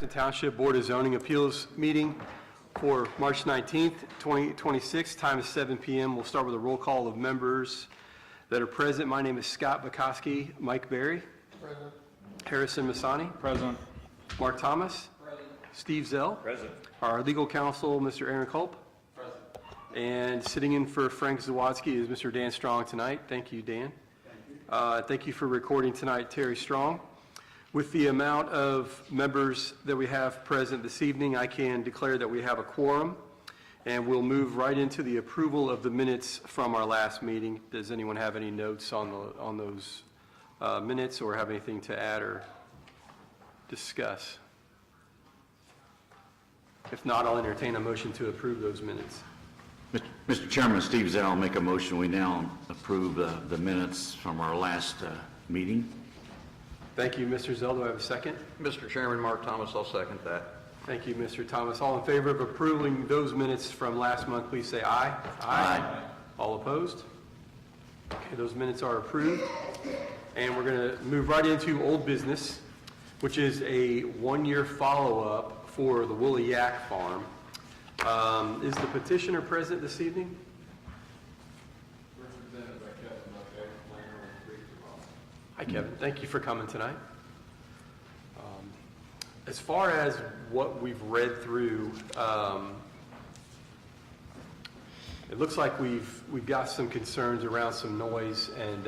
Jefferson Township Board of Zoning Appeals meeting for March 19th, 2026. Time is 7 p.m. We'll start with a roll call of members that are present. My name is Scott Bukowski. Mike Berry. Present. Harrison Masani. Present. Mark Thomas. Present. Steve Zell. Present. Our legal counsel, Mr. Aaron Culp. Present. And sitting in for Frank Zawadzki is Mr. Dan Strong tonight. Thank you, Dan. Thank you for recording tonight, Terry Strong. With the amount of members that we have present this evening, I can declare that we have a quorum, and we'll move right into the approval of the minutes from our last meeting. Does anyone have any notes on those minutes, or have anything to add or discuss? If not, I'll entertain a motion to approve those minutes. Mr. Chairman, Steve Zell, I'll make a motion. We now approve the minutes from our last meeting. Thank you, Mr. Zell. Do I have a second? Mr. Chairman, Mark Thomas, I'll second that. Thank you, Mr. Thomas. All in favor of approving those minutes from last month, please say aye. Aye. All opposed? Okay, those minutes are approved. And we're going to move right into old business, which is a one-year follow-up for the Woolly Yak Farm. Is the petitioner present this evening? Represented by Kevin Buckhead, planner with Creek Development. Hi, Kevin. Thank you for coming tonight. As far as what we've read through, it looks like we've got some concerns around some noise and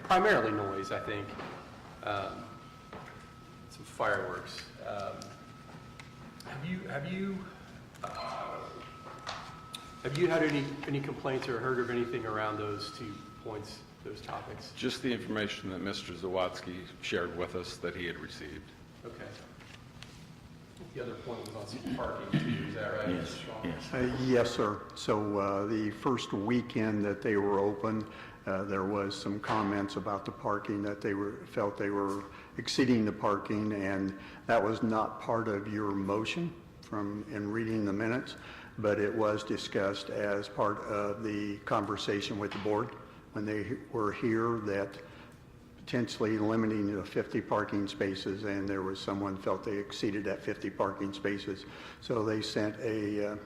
primarily noise, I think. Some fireworks. Have you had any complaints or heard of anything around those 2 points, those topics? Just the information that Mr. Zawadzki shared with us that he had received. Okay. The other point was on some parking too, is that right? Yes, Mr. yes. Yes, sir. So the first weekend that they were open, there was some comments about the parking, that they felt they were exceeding the parking, and that was not part of your motion in reading the minutes, but it was discussed as part of the conversation with the board when they were here, that potentially limiting to 50 parking spaces, and there was someone felt they exceeded that 50 parking spaces. So they sent a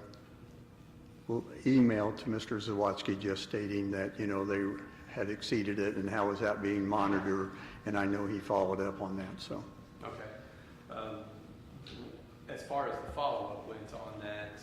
email to Mr. Zawadzki just stating that, they had exceeded it and how was that being monitored, and I know he followed up on that, so. Okay. As far as the follow-up went on that,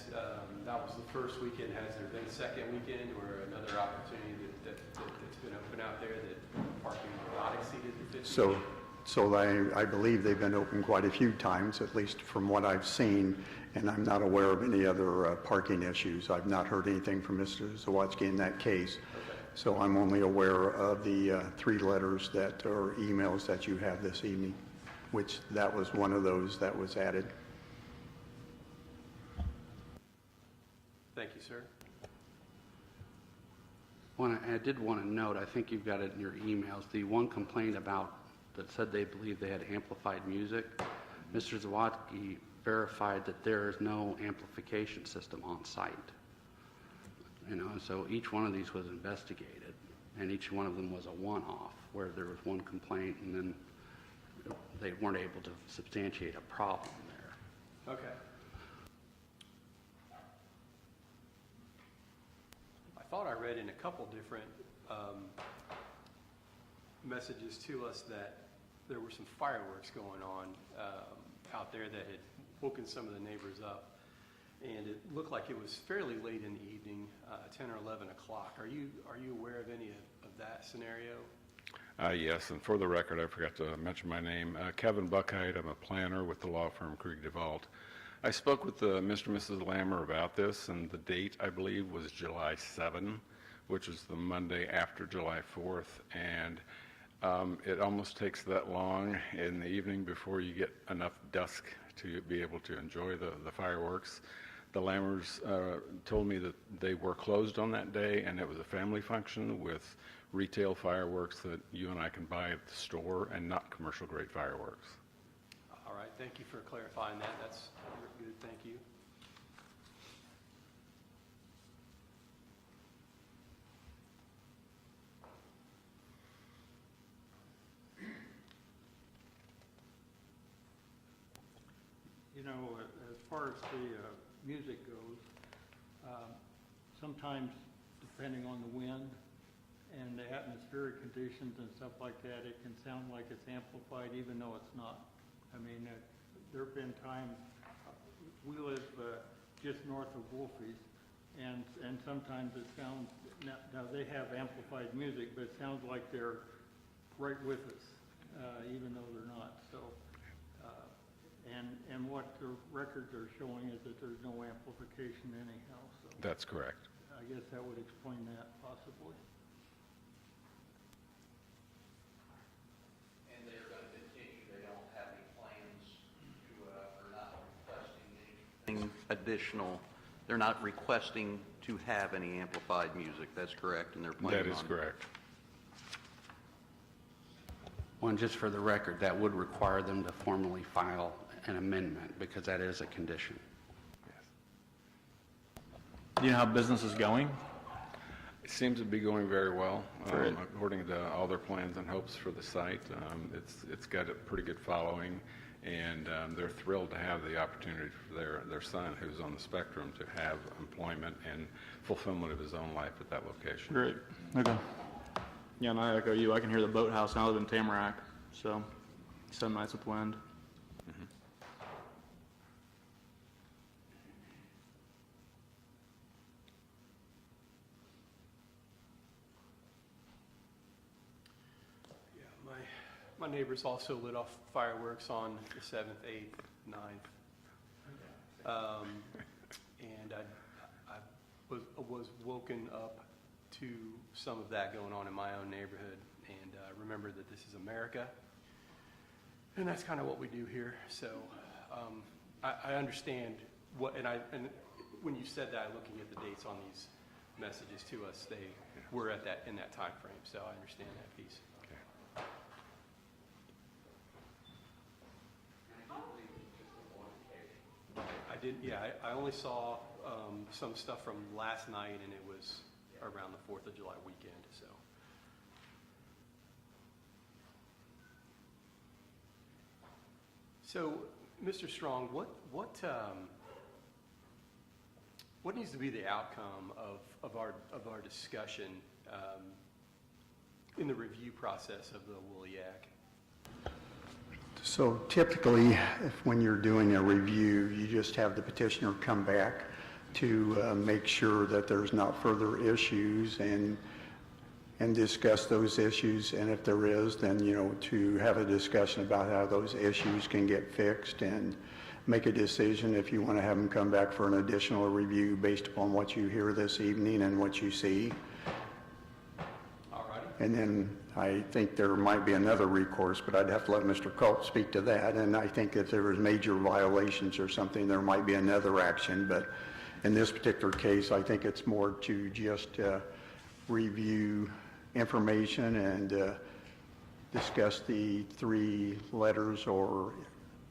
that was the first weekend. Has there been a second weekend or another opportunity that's been open out there that parking not exceeded the 50? So I believe they've been open quite a few times, at least from what I've seen, and I'm not aware of any other parking issues. I've not heard anything from Mr. Zawadzki in that case. Okay. So I'm only aware of the 3 letters or emails that you have this evening, which that was one of those that was added. Thank you, sir. I did want to note, I think you've got it in your emails, the one complaint about that said they believe they had amplified music. Mr. Zawadzki verified that there is no amplification system on site. So each one of these was investigated, and each one of them was a one-off, where there was one complaint and then they weren't able to substantiate a problem there. Okay. I thought I read in a couple different messages to us that there were some fireworks going on out there that had woken some of the neighbors up, and it looked like it was fairly late in the evening, 10 or 11 o'clock. Are you aware of any of that scenario? Yes, and for the record, I forgot to mention my name. Kevin Buckhead. I'm a planner with the law firm Krieg DeVault. I spoke with Mr. and Mrs. Lammer about this, and the date, I believe, was July 7, which is the Monday after July 4th, and it almost takes that long in the evening before you get enough dusk to be able to enjoy the fireworks. The Lammers told me that they were closed on that day, and it was a family function with retail fireworks that you and I can buy at the store, and not commercial-grade fireworks. All right, thank you for clarifying that. That's good, thank you. know, as far as the music goes, sometimes depending on the wind and the atmospheric conditions and stuff like that, it can sound like it's amplified even though it's not. I mean, there have been times, we live just north of Wolfie's, and sometimes it sounds, now they have amplified music, but it sounds like they're right with us, even though they're not. So, and what the records are showing is that there's no amplification anyhow. So That's correct. I guess that would explain that possibly. And they're going to continue, they don't have any plans to, or not requesting anything additional. They're not requesting to have any amplified music, that's correct, and they're planning on. That is correct. Well, and just for the record, that would require them to formally file an amendment, because that is a condition. Do you know how business is going? It seems to be going very well, Great. according to all their plans and hopes for the site. It's got a pretty good following, and they're thrilled to have the opportunity for their son, who's on the spectrum, to have employment and fulfillment of his own life at that location. Great. Okay. Yeah, and I echo you. I can hear the boathouse, and I live in Tamarack, so some nights with wind. Yeah, my neighbors also lit off fireworks on the 7th, 8th, 9th. And I was woken up to some of that going on in my own neighborhood, and remember that this is America, and that's kind of what we do here. So I understand what, and when you said that, looking at the dates on these messages to us, they were at that, in that time frame, so I understand that piece. I didn't, yeah, I only saw some stuff from last night, and it was around the 4th of July weekend, so. So, Mr. Strong, what needs to be the outcome of our discussion in the review process of the Woolly Act? So typically, when you're doing a review, you just have the petitioner come back to make sure that there's not further issues and discuss those issues. And if there is, then, you know, to have a discussion about how those issues can get fixed and make a decision if you want to have them come back for an additional review based upon what you hear this evening and what you see. All righty. And then I think there might be another recourse, but I'd have to let Mr. Culp speak to that. And I think if there was major violations or something, there might be another action. But in this particular case, I think it's more to just review information and discuss the 3 letters or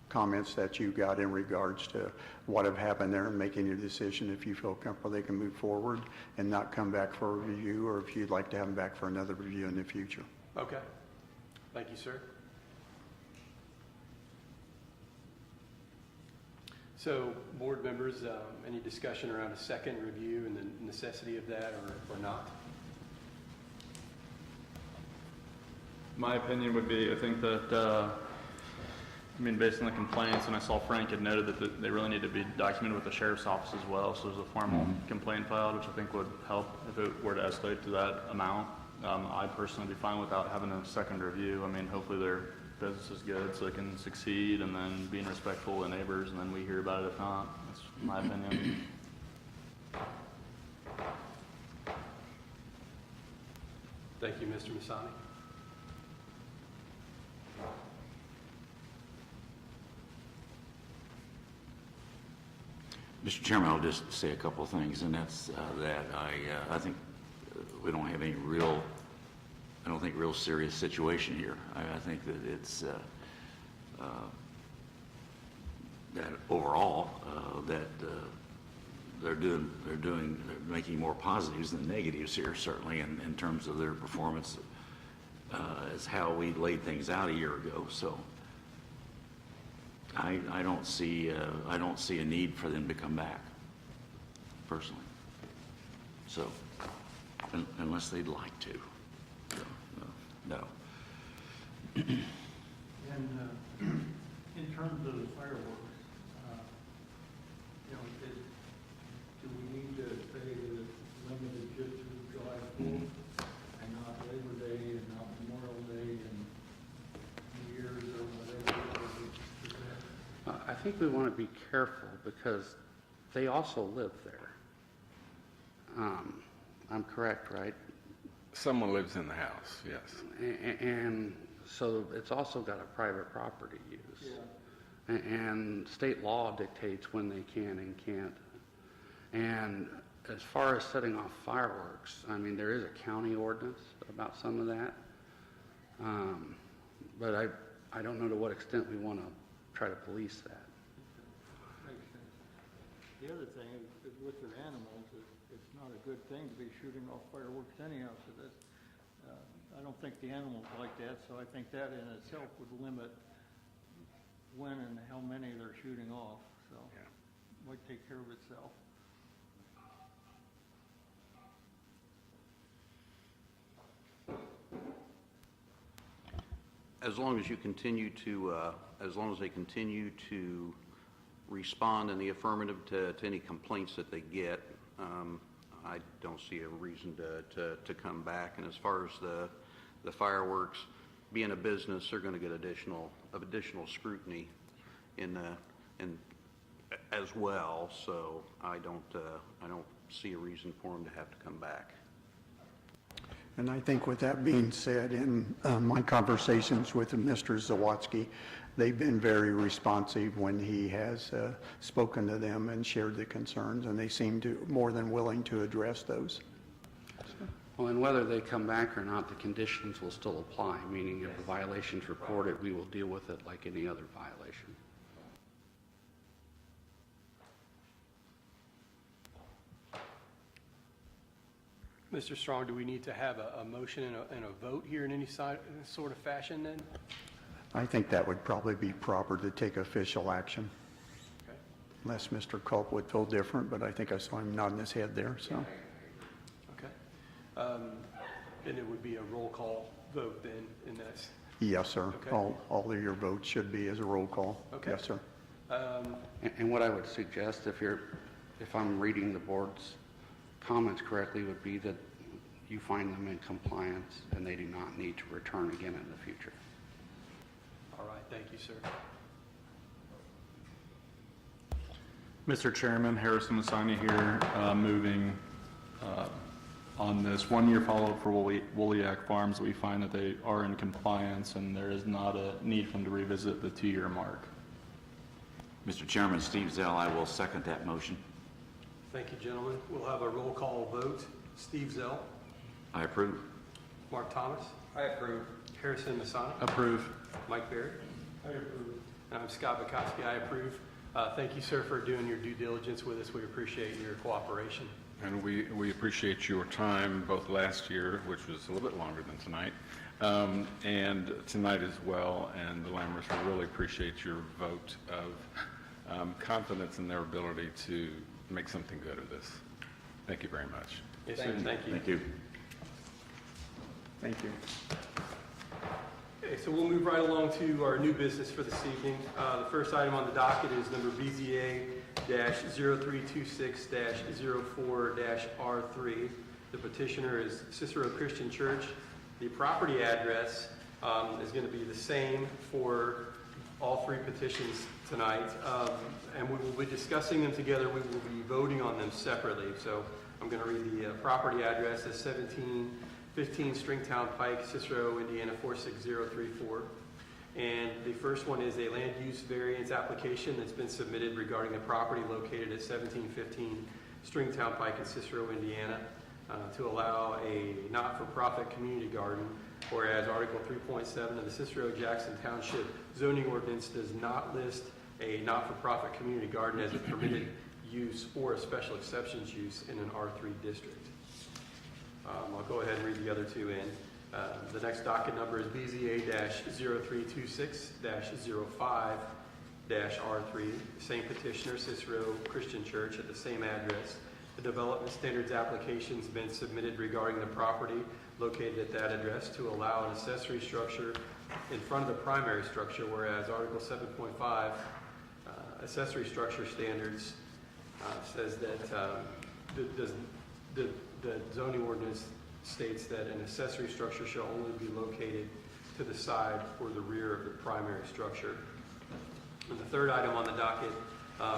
comments that you got in regards to what have happened there, and making a decision if you feel comfortable they can move forward and not come back for a review, or if you'd like to have them back for another review in the future. Okay. Thank you, sir. So, board members, any discussion around a second review and the necessity of that, or not? My opinion would be, I think that, I mean, based on the complaints, and I saw Frank had noted that they really need to be documented with the sheriff's office as well, so there's a formal complaint filed, which I think would help if it were to escalate to that amount. I'd personally be fine without having a second review. I mean, hopefully their business is good so they can succeed, and then being respectful of the neighbors, and then we hear about it if not. That's my opinion. Thank you, Mr. Masani. Mr. Chairman, I'll just say a couple of things, and that's that I think we don't have any real, I don't think real serious situation here. I think that it's that overall that they're making more positives than negatives here, certainly in terms of their performance as how we laid things out a year ago. So I don't see a need for them to come back, personally. So, unless they'd like to. No. And in terms of the fireworks, do we need to say that it's limited just to July 4th and not Labor Day and not Memorial Day and New Year's or whatever? I think we want to be careful because they also live there. I'm correct, right? Someone lives in the house, yes. And so it's also got a private property use. Yeah. And state law dictates when they can and can't. And as far as setting off fireworks, I mean, there is a county ordinance about some of that. But I don't know to what extent we want to try to police that. Makes sense. The other thing is with their animals, it's not a good thing to be shooting off fireworks anyhow, so that's, I don't think the animals like that, so I think that in itself would limit when and how many they're shooting off, so Yeah. it might take care of itself. As long as you continue to, as long as they continue to respond in the affirmative to any complaints that they get, I don't see a reason to come back. And as far as the fireworks, being a business, they're going to get additional scrutiny as well. So I don't see a reason for them to have to come back. And I think with that being said, in my conversations with Mr. Zawadzki, they've been very responsive when he has spoken to them and shared the concerns, and they seem to more than willing to address those. Well, and whether they come back or not, the conditions will still apply, meaning if a violation's reported, we will deal with it like any other violation. Mr. Strong, do we need to have a motion and a vote here in any sort of fashion then? I think that would probably be proper to take official action, Okay. unless Mr. Culp would feel different, but I think I saw him nodding his head there, so. Okay. And it would be a roll call vote then in this? Yes, sir. Okay. All of your votes should be as a roll call. Okay. Yes, sir. And what I would suggest, if I'm reading the board's comments correctly, would be that you find them in compliance and they do not need to return again in the future. All right, thank you, sir. Mr. Chairman, Harrison Messina here, moving on this one-year follow-up for Woliak Farms. We find that they are in compliance and there is not a need for them to revisit the 2-year mark. Mr. Chairman, Steve Zell, I will second that motion. Thank you, gentlemen. We'll have a roll call vote. Steve Zell. I approve. Mark Thomas. I approve. Harrison Messina. Approve. Mike Barry. I approve. And I'm Scott Bukowski. I approve. Thank you, sir, for doing your due diligence with us. We appreciate your cooperation. And we appreciate your time, both last year, which was a little bit longer than tonight, and tonight as well. And the Lammers really appreciate your vote of confidence in their ability to make something good of this. Thank you very much. Yes, sir. Thank you. Thank you. Thank you. Okay, so we'll move right along to our new business for this evening. The first item on the docket is number BZA-0326-04-R3. The petitioner is Cicero Christian Church. The property address is going to be the same for all three petitions tonight, and we will be discussing them together. We will be voting on them separately. So I'm going to read the property address as 1715 Stringtown Pike, Cicero, Indiana 46034. And the first one is a land use variance application that's been submitted regarding a property located at 1715 Stringtown Pike in Cicero, Indiana, to allow a not-for-profit community garden, whereas Article 3.7 of the Cicero-Jackson Township zoning ordinance does not list a not-for-profit community garden as a permitted use or a special exceptions use in an R3 district. I'll go ahead and read the other two in. The next docket number is BZA-0326-05 R3, same petitioner, Cicero Christian Church, at the same address. The development standards application's been submitted regarding the property located at that address to allow an accessory structure in front of the primary structure, whereas Article 7.5, accessory structure standards, says that the zoning ordinance states that an accessory structure shall only be located to the side or the rear of the primary structure. And the third item on the docket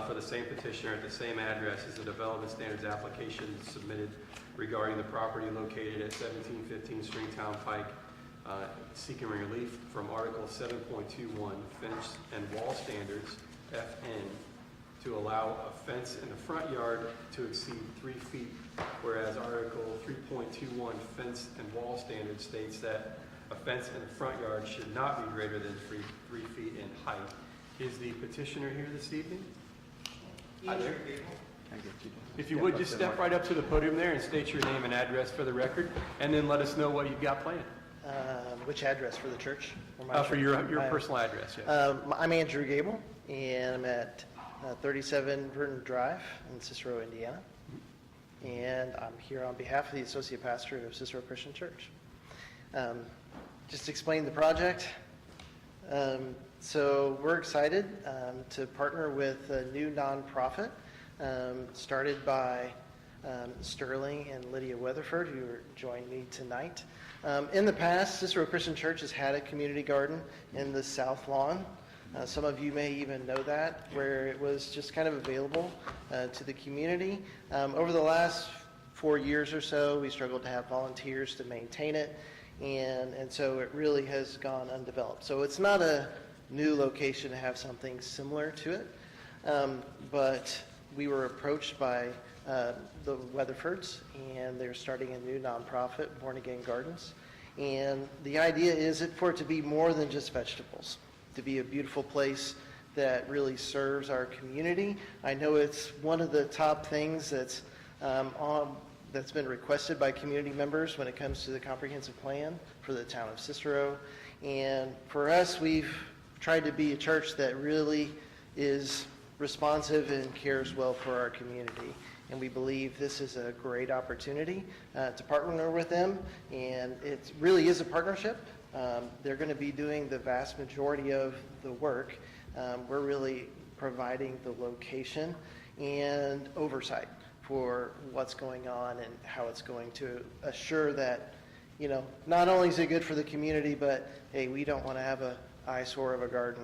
for the same petitioner at the same address is the development standards application submitted regarding the property located at 1715 Stringtown Pike, seeking relief from Article 7.21 fence and wall standards, FN, to allow a fence in the front yard to exceed 3 feet, whereas Article 3.21 fence and wall standards states that a fence in the front yard should not be greater than 3 feet in height. Is the petitioner here this evening? Hi there. If you would, just step right up to the podium there and state your name and address for the record, and then let us know what you've got planned. Which address, for the church? Or my For church? your personal address, yes. I'm Andrew Gable, and I'm at 37 Burton Drive in Cicero, Indiana. And I'm here on behalf of the Associate Pastor of Cicero Christian Church. Just to explain the project. So we're excited to partner with a new nonprofit started by Sterling and Lydia Weatherford, who are joining me tonight. In the past, Cicero Christian Church has had a community garden in the South Lawn. Some of you may even know that, where it was just kind of available to the community. Over the last 4 years or so, we struggled to have volunteers to maintain it, and so it really has gone undeveloped. So it's not a new location to have something similar to it, but we were approached by the Weatherfords, and they're starting a new nonprofit, Born Again Gardens. And the idea is for it to be more than just vegetables, to be a beautiful place that really serves our community. I know it's one of the top things that's been requested by community members when it comes to the comprehensive plan for the town of Cicero. And for us, we've tried to be a church that really is responsive and cares well for our community. And we believe this is a great opportunity to partner with them. And it really is a partnership. They're going to be doing the vast majority of the work. We're really providing the location and oversight for what's going on and how it's going to assure that, you know, not only is it good for the community, but hey, we don't want to have a eyesore of a garden,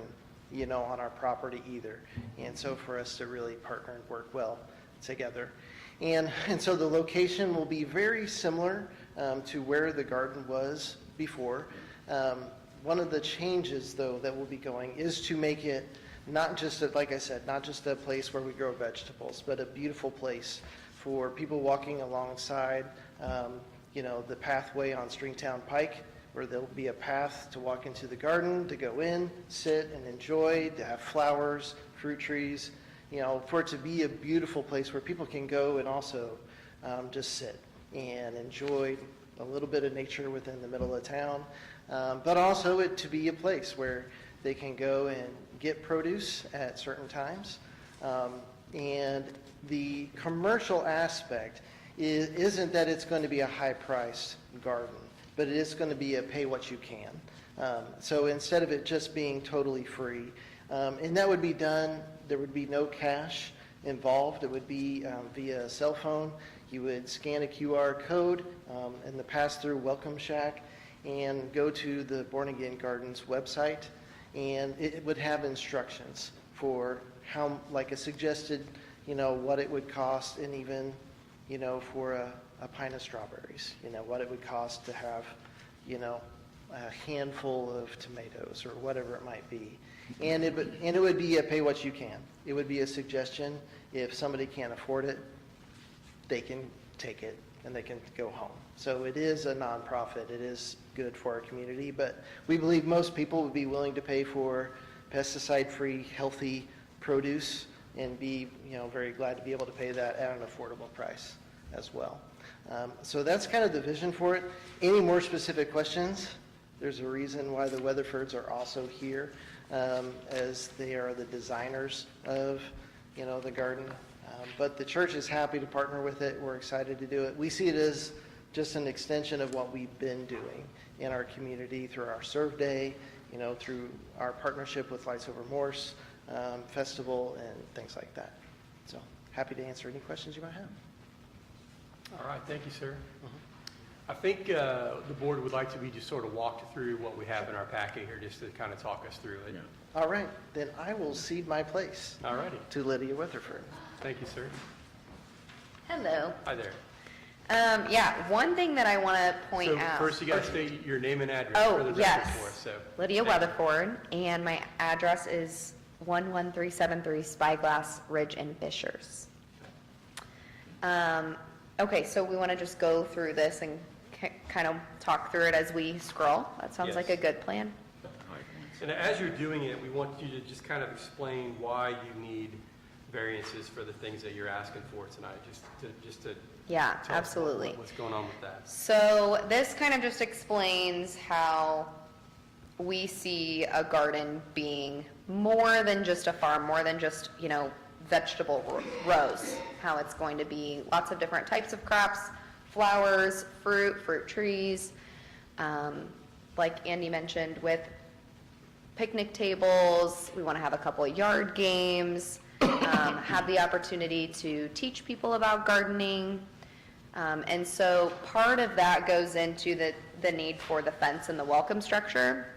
you know, on our property either. And so for us to really partner and work well together. And so the location will be very similar to where the garden was before. One of the changes, though, that we'll be going is to make it not just, like I said, not just a place where we grow vegetables, but a beautiful place for people walking alongside, you know, the pathway on Stringtown Pike, where there'll be a path to walk into the garden, to go in, sit and enjoy, to have flowers, fruit trees, you know, for it to be a beautiful place where people can go and also just sit and enjoy a little bit of nature within the middle of town, but also it to be a place where they can go and get produce at certain times. And the commercial aspect isn't that it's going to be a high-priced garden, but it is going to be a pay-what-you-can. So instead of it just being totally free, and that would be done, there would be no cash involved. It would be via cell phone. You would scan a QR code in the pass-through Welcome Shack and go to the Born Again Gardens website, and it would have instructions for how, like a suggested, you know, what it would cost, and even, you know, for a pint of strawberries, you know, what it would cost to have, you know, a handful of tomatoes or whatever it might be. And it would be a pay what you can. It would be a suggestion. If somebody can't afford it, they can take it and they can go home. So it is a nonprofit. It is good for our community, but we believe most people would be willing to pay for pesticide-free, healthy produce and be, you know, very glad to be able to pay that at an affordable price as well. So that's kind of the vision for it. Any more specific questions There's a reason why the Weatherfords are also here, as they are the designers of, the garden. But the church is happy to partner with it. We're excited to do it. We see it as just an extension of what we've been doing in our community through our Serve Day, through our partnership with Lights Over Morse Festival and things like that. So happy to answer any questions you might have. All right, thank you, sir. I think the board would like to be just sort of walked through what we have in our packet here, just to kind of talk us through it. All right, then I will cede my place All righty, to Lydia Weatherford. thank you, sir. Hello. Hi there. Yeah, one thing that I want to point So out. first, you got to state your name and address Oh, for the record yes. for us, so. Lydia thank you. Weatherford, and my address is 11373 Spyglass Ridge in Fishers. Okay, so we want to just go through this and kind of talk through it as we scroll. That sounds like a Yes. good plan. And as you're doing it, we want you to just kind of explain why you need variances for the things that you're asking for tonight, just to Yeah, tell us absolutely. what's going on with that. So this kind of just explains how we see a garden being more than just a farm, more than just, vegetable rows. How it's going to be lots of different types of crops, flowers, fruit trees. Like Andy mentioned, with picnic tables, we want to have a couple of yard games, have the opportunity to teach people about gardening. And so part of that goes into the need for the fence and the welcome structure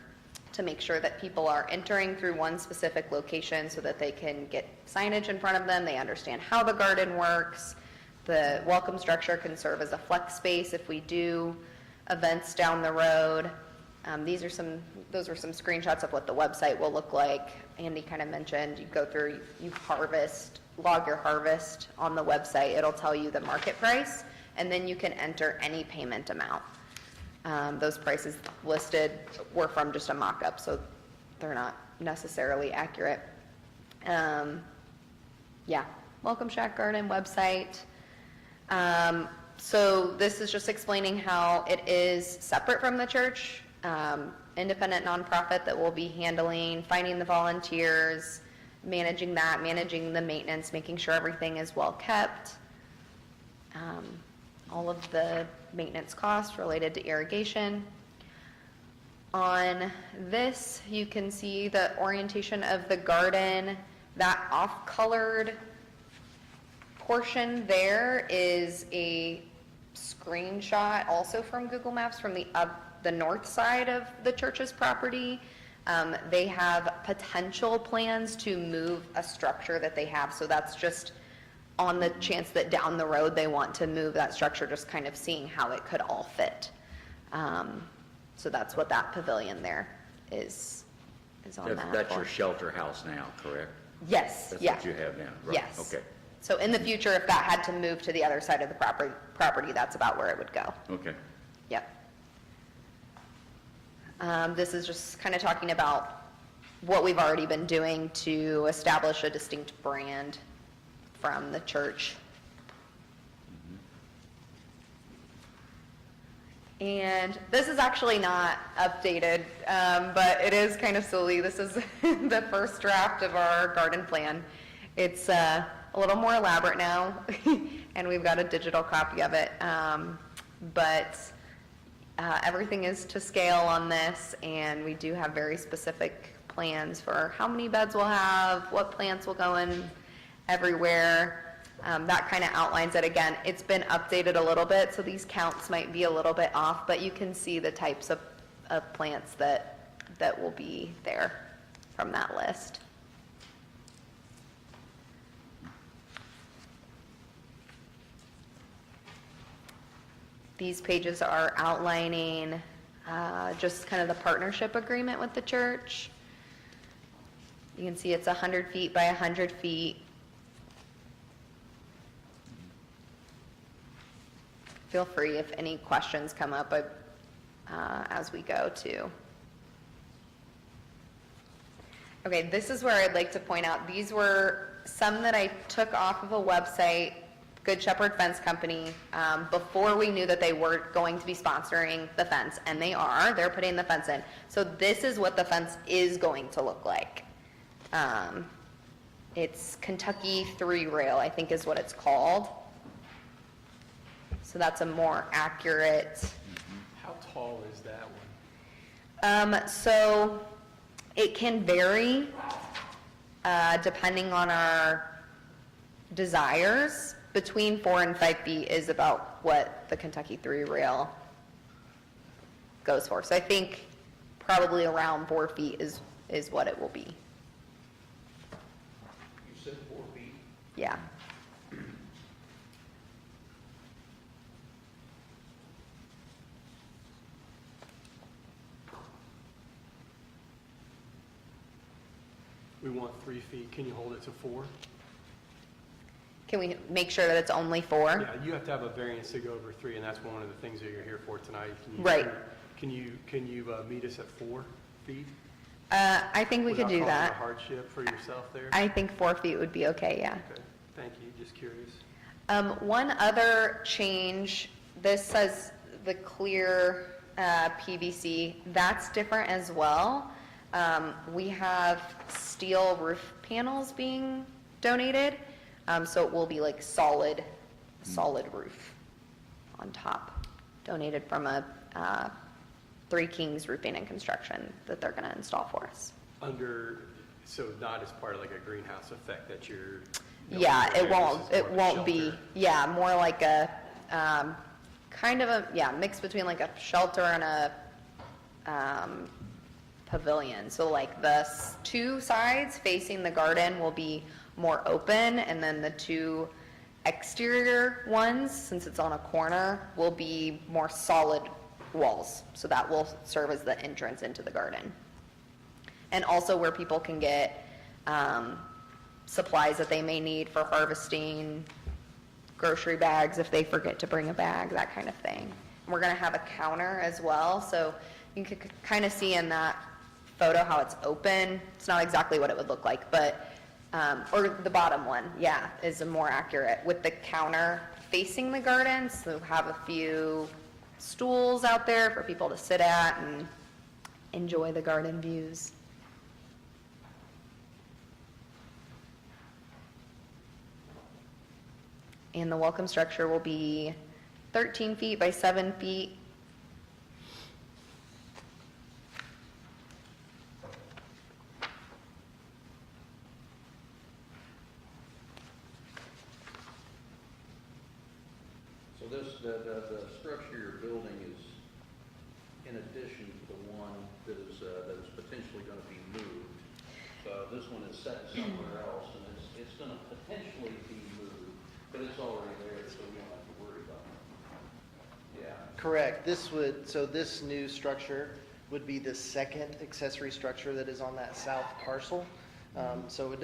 to make sure that people are entering through one specific location so that they can get signage in front of them, they understand how the garden works. The welcome structure can serve as a flex space if we do events down the road. Those are some screenshots of what the website will look like. Andy kind of mentioned, you go through, you log your harvest on the website. It'll tell you the market price, and then you can enter any payment amount. Those prices listed were from just a mock-up, so they're not necessarily accurate. Yeah, Welcome Shack Garden website. So this is just explaining how it is separate from the church, independent nonprofit that will be handling, finding the volunteers, managing that, managing the maintenance, making sure everything is well kept. All of the maintenance costs related to irrigation. On this, you can see the orientation of the garden. That off-colored portion there is a screenshot also from Google Maps from the north side of the church's property. They have potential plans to move a structure that they have, so that's just on the chance that down the road they want to move that structure, just kind of seeing how it could all fit. So that's what that pavilion there is on that. That's for. your shelter house now, correct? Yes, That's yeah. what you have now, right? Yes. Okay, So in the future, if that had to move to the other side of the property, that's about where it would go. okay. Yep. This is just kind of talking about what we've already been doing to establish a distinct brand from the church. And this is actually not updated, but it is kind of silly. This is the first draft of our garden plan. It's a little more elaborate now, and we've got a digital copy of it. But everything is to scale on this, and we do have very specific plans for how many beds we'll have, what plants will go in everywhere. That kind of outlines it. Again, it's been updated a little bit, so these counts might be a little bit off, but you can see the types of plants that will be there from that list. These pages are outlining just kind of the partnership agreement with the church. You can see it's 100 feet by 100 feet. Feel free if any questions come up as we go too. Okay, this is where I'd like to point out, these were some that I took off of a website Good Shepherd Fence Company, before we knew that they were going to be sponsoring the fence, and they're putting the fence in. So this is what the fence is going to look like. It's Kentucky 3-rail, I think is what it's called. So that's a more accurate. How tall is that one? So it can vary, depending on our desires. Between 4 and 5 feet is about what the Kentucky 3-rail goes for. So I think probably around 4 feet is what it will be. You said 4 feet? Yeah. We want 3 feet. Can you hold it to 4? Can we make sure that it's only 4? Yeah, you have to have a variance to go over 3, and that's one of the things that you're here for tonight. Right. Can you meet us at 4 feet? I think we could do Without that. causing a hardship for yourself there? I think 4 feet would be okay, yeah. Okay, thank you, just curious. One other change, this says the clear PVC, that's different as well. We have steel roof panels being donated, so it will be like solid roof on top, donated from a Three Kings Roofing and Construction that they're going to install for us. So not as part of like a greenhouse effect that you're. Yeah, this it is won't more of a be, shelter. yeah, more like a, kind of a, yeah, mix between like a shelter and a, pavilion. So like the 2 sides facing the garden will be more open, and then the 2 exterior ones, since it's on a corner, will be more solid walls. So that will serve as the entrance into the garden. And also where people can get, supplies that they may need for harvesting, grocery bags if they forget to bring a bag, that kind of thing. And we're gonna have a counter as well, so you can kind of see in that photo how it's open. It's not exactly what it would look like, but, or the bottom one, yeah, is more accurate, with the counter facing the garden, so have a few stools out there for people to sit at and enjoy the garden views. And the welcome structure will be 13 feet by 7 feet. So this, the structure you're building is in addition to the one that is potentially going to be moved. So this one is set somewhere else, and it's going to potentially be moved, but it's already there, so we don't have to worry about it. Yeah. Correct. This new structure would be the second accessory structure that is on that south parcel. So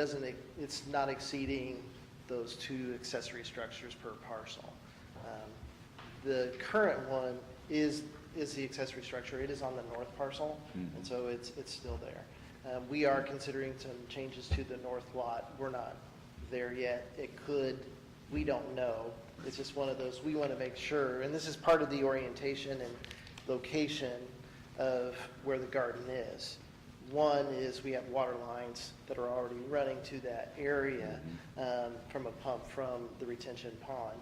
it's not exceeding those 2 accessory structures per parcel. The current one is the accessory structure. It is on the north parcel, and so it's still there. We are considering some changes to the north lot. We're not there yet. It could, we don't know. It's just one of those, we want to make sure, and this is part of the orientation and location of where the garden is. One is we have water lines that are already running to that area from a pump from the retention pond.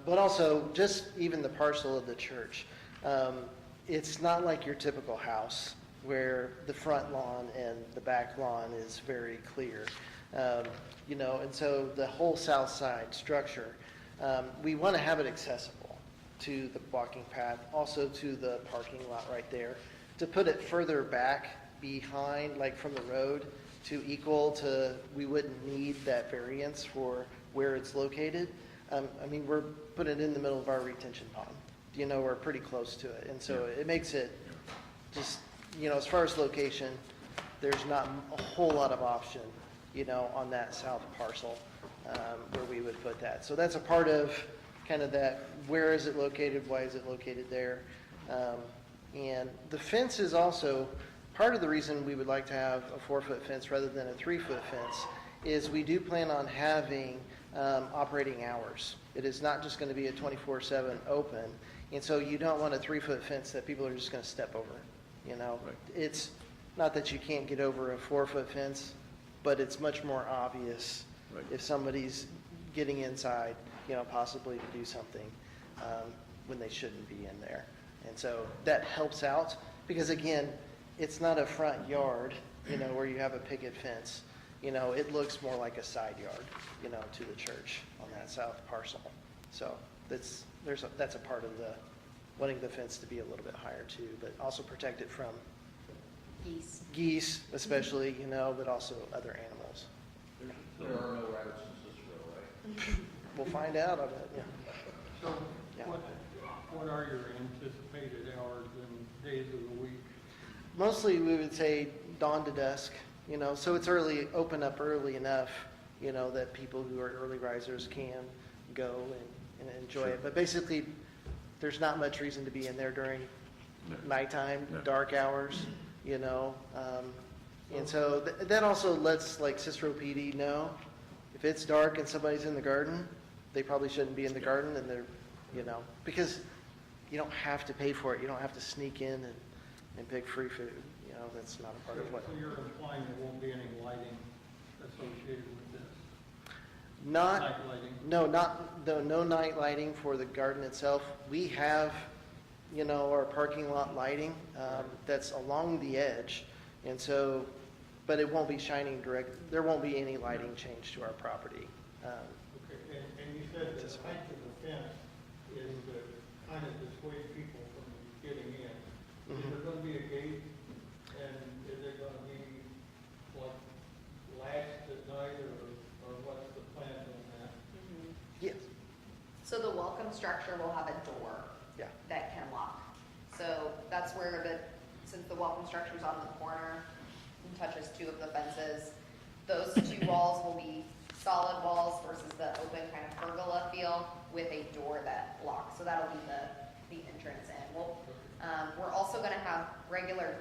But also, just even the parcel of the church. It's not like your typical house where the front lawn and the back lawn is very clear. And so the whole south side structure, we want to have it accessible to the walking path, also to the parking lot right there. To put it further back behind, like from the road, to equal to, we wouldn't need that variance for where it's located. We're putting it in the middle of our retention pond. We're pretty close to it. And so it makes it just, as far as location, there's not a whole lot of option, on that south parcel where we would put that. So that's a part of kind of that, where is it located, why is it located there? And the fence is also, part of the reason we would like to have a 4-foot fence rather than a 3-foot fence is we do plan on having operating hours. It is not just going to be a 24/7 open. And so you don't want a 3-foot fence that people are just going to step over, you know? It's not that you can't get over a 4-foot fence, but it's much more obvious if somebody's getting inside, you know, possibly to do something when they shouldn't be in there. And so that helps out because, again, it's not a front yard, you know, where you have a picket fence. You know, it looks more like a side yard, you know, to the church on that south parcel. So that's a part of the, wanting the fence to be a little bit higher too, but also protect it from geese especially, you know, but also other animals. There are no rabbits in Cicero, right? We'll find out, I bet, yeah. So Yeah. what are your anticipated hours and days of the week? Mostly we would say dawn to dusk, you know, so it's early, open up early enough, you know, that people who are early risers can go and enjoy it. But basically, there's not much reason to be in there during nighttime, dark hours, you know. And so that also lets like Cicero PD know if it's dark and somebody's in the garden, they probably shouldn't be in the garden and they're, you know, because you don't have to pay for it. You don't have to sneak in and pick free food. You know, that's not a part of what. So you're implying there won't be any lighting associated with this? Not, Night lighting? no night lighting for the garden itself. We have, you know, our parking lot lighting that's along the edge. And so, but it won't be shining direct, there won't be any lighting change to our property. Okay, and you said the height of the fence is to kind of dissuade people from getting in. Is there going to be a gate, and is it going to be like latched at night, or what's the plan on that? Yes, So the welcome structure will have a door yeah. that can lock. So that's where since the welcome structure is on the corner and touches two of the fences, those two walls will be solid walls versus the open kind of pergola feel with a door that locks. So that'll be the entrance in. We're also going to have regular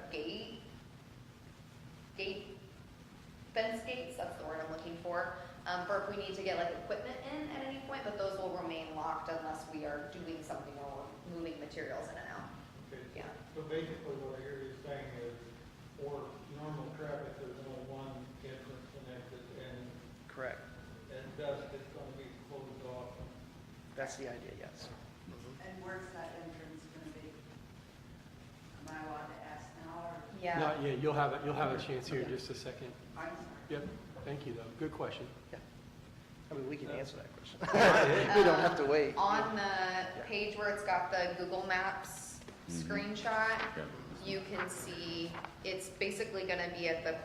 fence gates, that's the word I'm looking for if we need to get like equipment in at any point, but those will remain locked unless we are doing something where we're moving materials in and out. Okay. Yeah. So basically what I hear you saying is for normal traffic, there's only one entrance and exit, and Correct. at dusk, it's going to be closed off. That's the idea, yes. And where's that entrance gonna be? Am I allowed to ask now, or? Yeah. Not yet, you'll have a chance here in just a second. I'm sorry. Yep, thank you though, good question. Yeah. I mean, we can answer that question. We don't have to wait. On the page where it's got the Google Maps screenshot, you can see it's basically going to be at the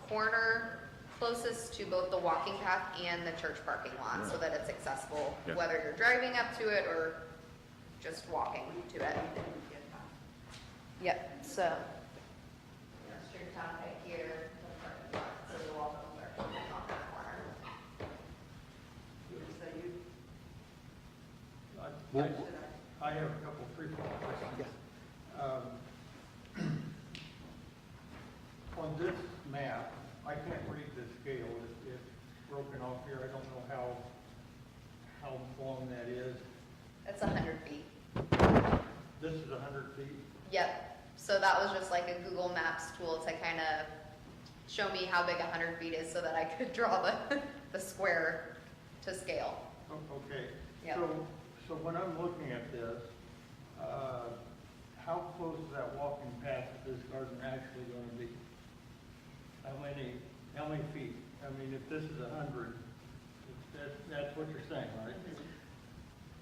corner closest to both the walking path and the church parking lot so that it's accessible, Yeah. whether you're driving up to it or just walking to it. Yep, so. Street town right here, the parking lot, so the welcome are on that corner. I have a couple of frequent questions. On this map, I can't read the scale. It's broken off here. I don't know how long that is. It's 100 feet. This is 100 feet. Yep. So that was just like a Google Maps tool to kind of show me how big 100 feet is so that I could draw the square to scale. Okay. Yep. So when I'm looking at this, how close is that walking path to this garden actually going to be? How many feet? I mean, if this is 100, that's what you're saying, right?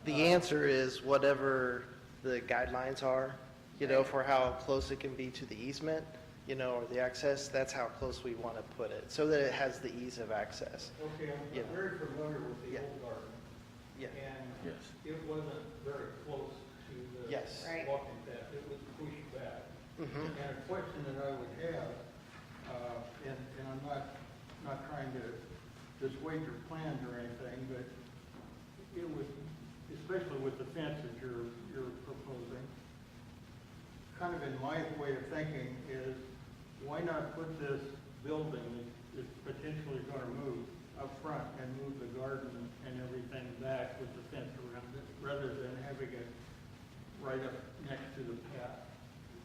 The answer is whatever the guidelines are, you know, for how close it can be to the easement, you know, or the access, that's how close we want to put it, so that it has the ease of access. Okay, Yeah. I'm very familiar with the Yeah. old garden, Yeah, and Yes. it wasn't very close to the Yes. Right. walking path. It was pushed back. Mhm. And a question that I would have, and I'm not trying to dissuade your plans or anything, but it was, especially with the fence that you're proposing, kind of in my way of thinking is, why not put this building that's potentially going to move up front and move the garden and everything back with the fence around it, rather than having it right up next to the path.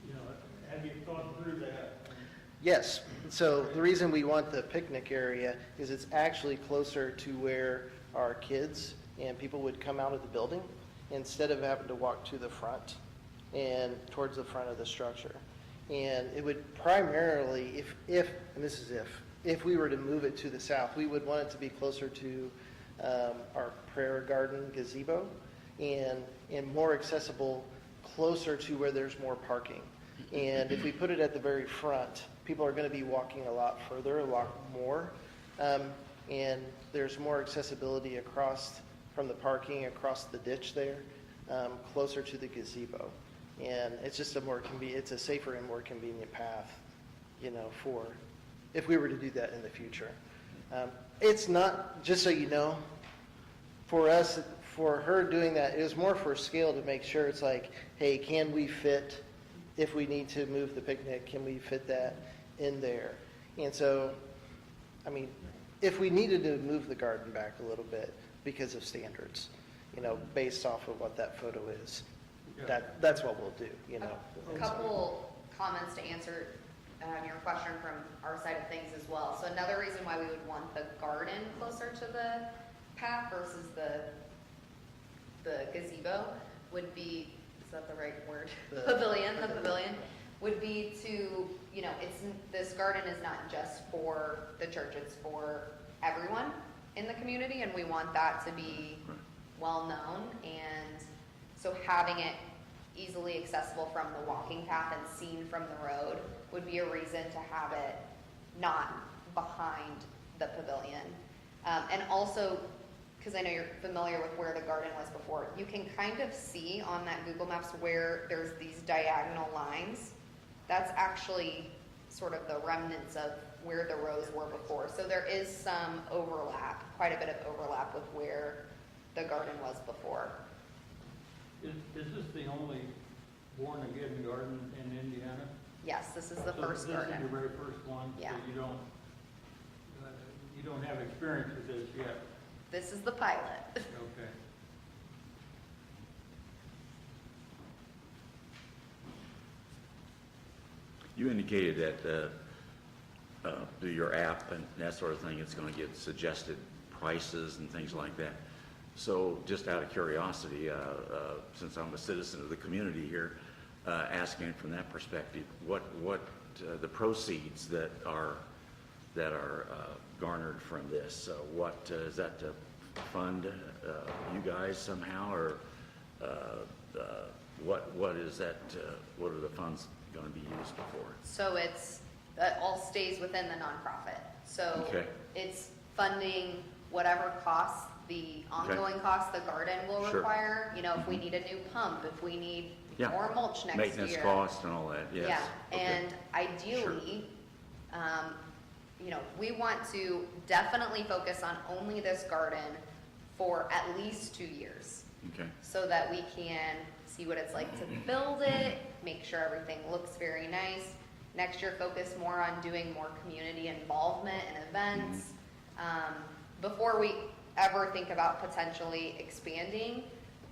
You know, have you thought through that? Yes, so the reason we want the picnic area is it's actually closer to where our kids and people would come out of the building instead of having to walk to the front and towards the front of the structure. And it would primarily, and this is if we were to move it to the south, we would want it to be closer to our prayer garden gazebo and more accessible closer to where there's more parking. And if we put it at the very front, people are going to be walking a lot further, a lot more. And there's more accessibility across from the parking, across the ditch there, closer to the gazebo. And it's just it's a safer and more convenient path, you know, for, if we were to do that in the future. It's not, just so you know, for us, for her doing that, it was more for scale to make sure it's like, hey, can we fit, if we need to move the picnic, can we fit that in there? And so, I mean, if we needed to move the garden back a little bit because of standards, you know, based off of what that photo is, that's what we'll do, you know. A couple comments to answer your question from our side of things as well. So another reason why we would want the garden closer to the path versus the gazebo would be, is that the right word? The pavilion would be to, you know, this garden is not just for the church, it's for everyone in the community, and we want that to be well known. And so having it easily accessible from the walking path and seen from the road would be a reason to have it not behind the pavilion. And also, because I know you're familiar with where the garden was before, you can kind of see on that Google Maps where there's these diagonal lines. That's actually sort of the remnants of where the rows were before. So there is some overlap, quite a bit of overlap with where the garden was before. Is this the only born-again garden in Indiana? Yes, this is the So first garden. This is your very first one? Yeah. So you don't have experience with this yet? This is the pilot. Okay. You indicated that through your app and that sort of thing, it's going to give suggested prices and things like that. So just out of curiosity, since I'm a citizen of the community here, asking from that perspective, what the proceeds that are garnered from this, what is that to fund you guys somehow, or what is that? What are the funds going to be used for? So that all stays within the nonprofit. So Okay. it's funding whatever costs, the ongoing costs the garden will Sure. require. You know, if we need a new pump, if we need Yeah. more mulch next year. Maintenance costs and all that, yes. Yeah, Okay. and ideally, you know, we want to definitely focus on only this garden for at least 2 years, Okay. so that we can see what it's like to build it, make sure everything looks very nice. Next year, focus more on doing more community involvement and events. Before we ever think about potentially expanding,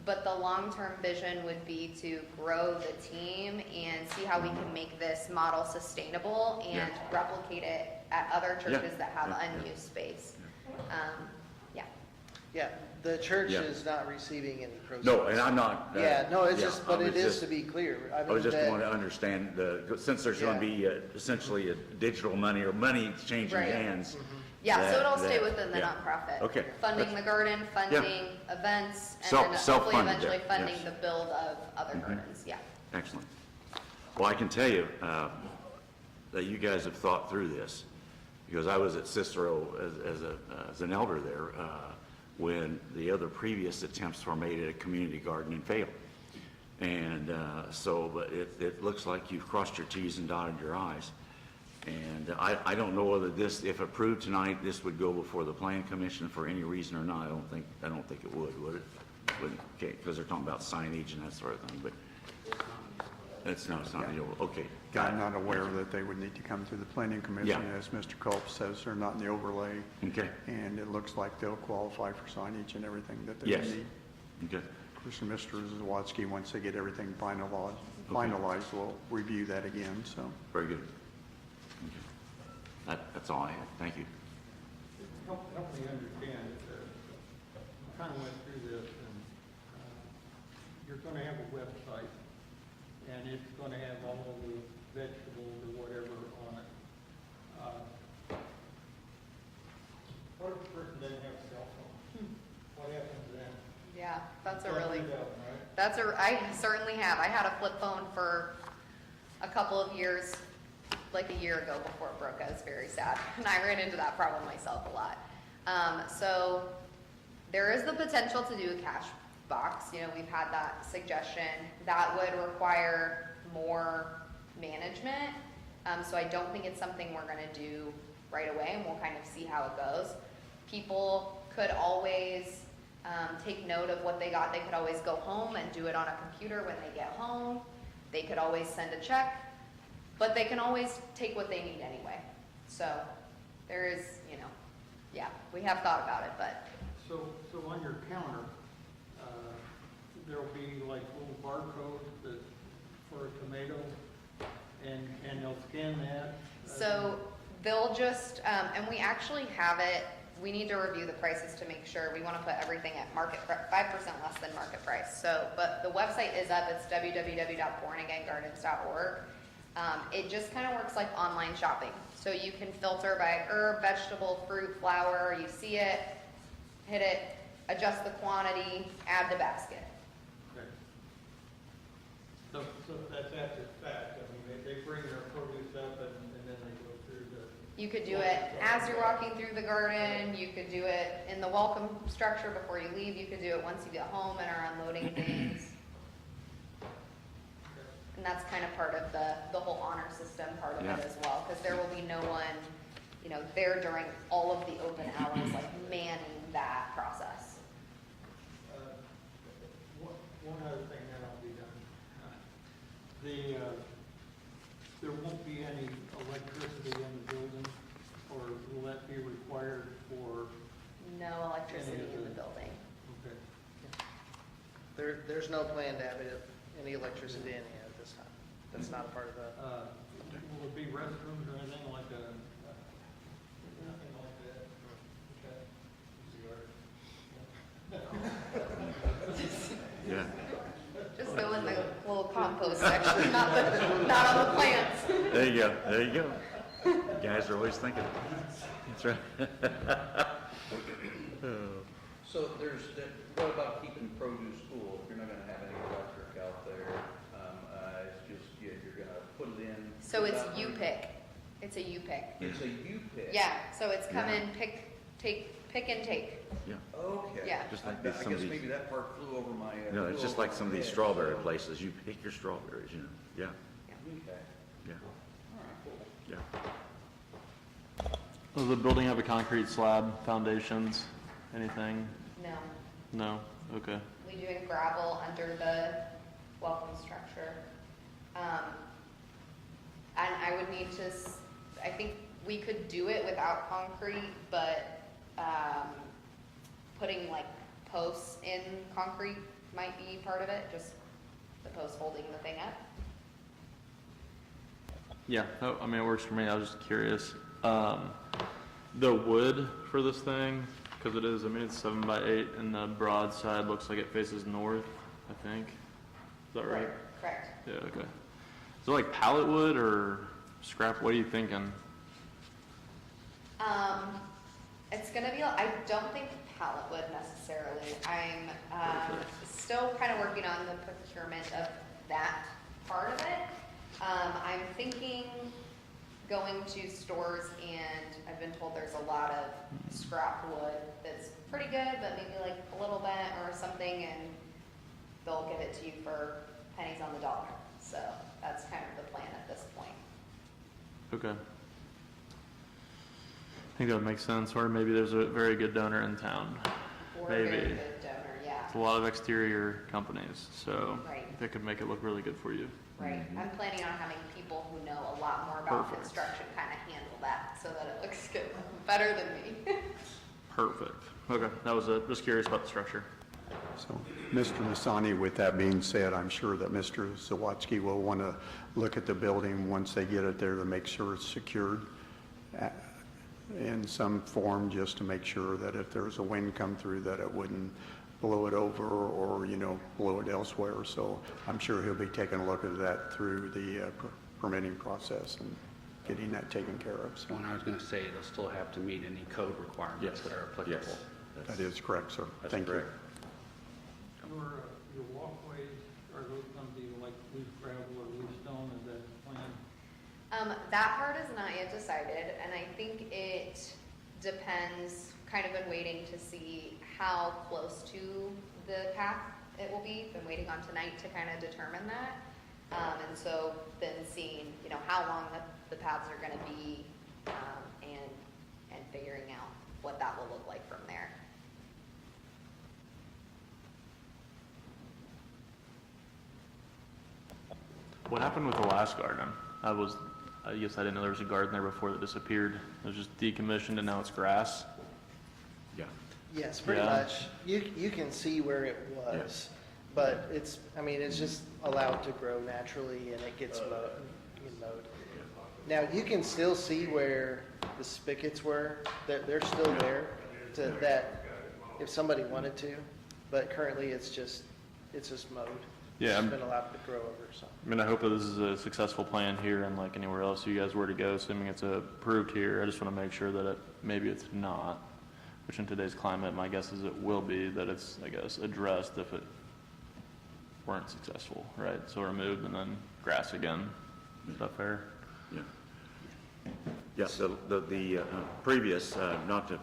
but the long-term vision would be to grow the team and see how we can make this model sustainable and replicate it at other churches that have unused space. Yeah. Yeah, the church Yeah. is not receiving any proceeds. No, and I'm not. Yeah, no, it's just, but I it was is just- to be clear. I was just that- wanting to understand, since there's going to be essentially a digital money or money changing Right. hands. Yeah, so it'll that- stay within the yeah. nonprofit. Okay. Funding the garden, funding events, and then hopefully Self-funded eventually there, funding yes. the build of other gardens, yeah. Excellent. Well, I can tell you that you guys have thought through this, because I was at Cicero as an elder there when the other previous attempts were made at a community garden and failed. And but it looks like you've crossed your T's and dotted your I's. And I don't know whether this, if approved tonight, this would go before the Plan Commission for any reason or not. I don't think it would it? Wouldn't, okay, because they're talking about signage and that sort of thing, but. It's not the overlay, okay. I'm not aware that they would need to come to the planning commission. Yeah. As Mr. Culp says, they're not in the overlay. Okay, And it looks like they'll qualify for signage and everything that they yes. would need. Okay, Of course, Mr. Zawadzki, once they get everything finalized, will review that again, so. very good. Okay. That's all I had. Thank you. Help me understand, I kind of went through this, and you're going to have a website, and it's going to have all the vegetables or whatever on it. What if a person doesn't have a cell phone? What happens then? Yeah, that's a Plug really, it up, right? I certainly have. I had a flip phone for a couple of years, like a year ago before it broke. I was very sad. And I ran into that problem myself a lot. So there is the potential to do a cash box. You know, we've had that suggestion. That would require more management. So I don't think it's something we're going to do right away, and we'll kind of see how it goes. People could always take note of what they got. They could always go home and do it on a computer when they get home. They could always send a check, but they can always take what they need anyway. So there is, you know, yeah, we have thought about it, but So on your counter, there'll be like little barcode that, for a tomato, and they'll scan that. so they'll just, and we actually have it, we need to review the prices to make sure. We want to put everything at 5% less than market price. So, but the website is up, it's www.bornagaingardens.org. It just kind of works like online shopping. So you can filter by herb, vegetable, fruit, flower, you see it, hit it, adjust the quantity, add the basket. Okay. So that's after the fact. I mean, they bring their produce up and then they go through the. You could do it as you're walking through the garden, you could do it in the welcome structure before you leave, you could do it once you get home and are unloading things. And that's kind of part of the whole honor system part of Yeah. it as well, because there will be no one, you know, there during all of the open hours, like manning that process. One other thing then I'll be done. There won't be any electricity in the building, or will that be required for, No electricity in the building. okay. There's no plan to have any electricity in here at this time. That's not a part of the, Will it be restrooms or anything like a, nothing like that? Okay. Yeah. Just go in the little compost section, not on the plants. There you go, there you go. Guys are always thinking. That's right. So what about keeping produce cool? If you're not gonna have any electric out there, it's just, you're gonna put it in. So it's U-pick. It's a U-pick. It's a U-pick? Yeah, so it's come Yeah. in, pick and take. Yeah. Okay. Yeah. Just like I this, some of guess these, maybe that part flew over my. no, it's just like some of these strawberry places. You pick your strawberries, you know. Yeah, Okay, yeah, all right, cool. yeah. Does the building have a concrete slab, foundations, anything? No, No? Okay. we do in gravel under the welcome structure. And I would need to, I think we could do it without concrete, but, putting like posts in concrete might be part of it, just the post holding the thing up. Yeah, I mean, it works for me. I was just curious. The wood for this thing, because it is, I mean, it's 7 by 8, and the broad side looks like it faces north, I think. Is that right? Correct. Yeah, okay. Is it like pallet wood or scrap? What are you thinking? It's gonna be, I don't think pallet wood necessarily. I'm, still kind of working on the procurement of that part of it. I'm thinking going to stores, and I've been told there's a lot of scrap wood that's pretty good, but maybe like a little bent or something, and they'll give it to you for pennies on the dollar. So that's kind of the plan at this point. Okay. I think that would make sense, or maybe there's a very good donor in town. Or a very Maybe. good donor, yeah. It's a lot of exterior companies, so Right. that could make it look really good for you. right? I'm planning on having people who know a lot more about construction kind of handle that so that it looks good, better than me. Perfect. Okay, that was it. Just curious about the structure. So, Mr. Masani, with that being said, I'm sure that Mr. Zawatsky will want to look at the building once they get it there to make sure it's secured in some form, just to make sure that if there's a wind come through, that it wouldn't blow it over or, blow it elsewhere. So I'm sure he'll be taking a look at that through the permitting process and getting that taken care of. So When I was going to say, they'll still have to meet any code requirements that are applicable. Yes. that is correct, sir. That's Thank you. correct. Your walkways, are those gonna be like loose gravel or loose stone, is that the plan? That part is not yet decided, and I think it depends, kind of been waiting to see how close to the path it will be. Been waiting on tonight to kind of determine that. And so been seeing, how long the paths are gonna be, and figuring out what that will look like from there. What happened with the last garden? I guess I didn't know there was a garden there before that disappeared. It was just decommissioned and now it's grass. Yeah. Yes, pretty Yeah. much. You can see where it was, but it's just allowed to grow naturally and it gets mowed. Now, you can still see where the spigots were. They're still there that if somebody wanted to, but currently it's just mowed. Yeah, It's been allowed to grow over, so. I hope that this is a successful plan here and like anywhere else you guys were to go, assuming it's approved here. I just want to make sure that maybe it's not, which in today's climate, my guess is it will be, that it's, I guess, addressed if it weren't successful, right? So removed and then grass again. Is that fair? Yeah. Yes, the previous, not to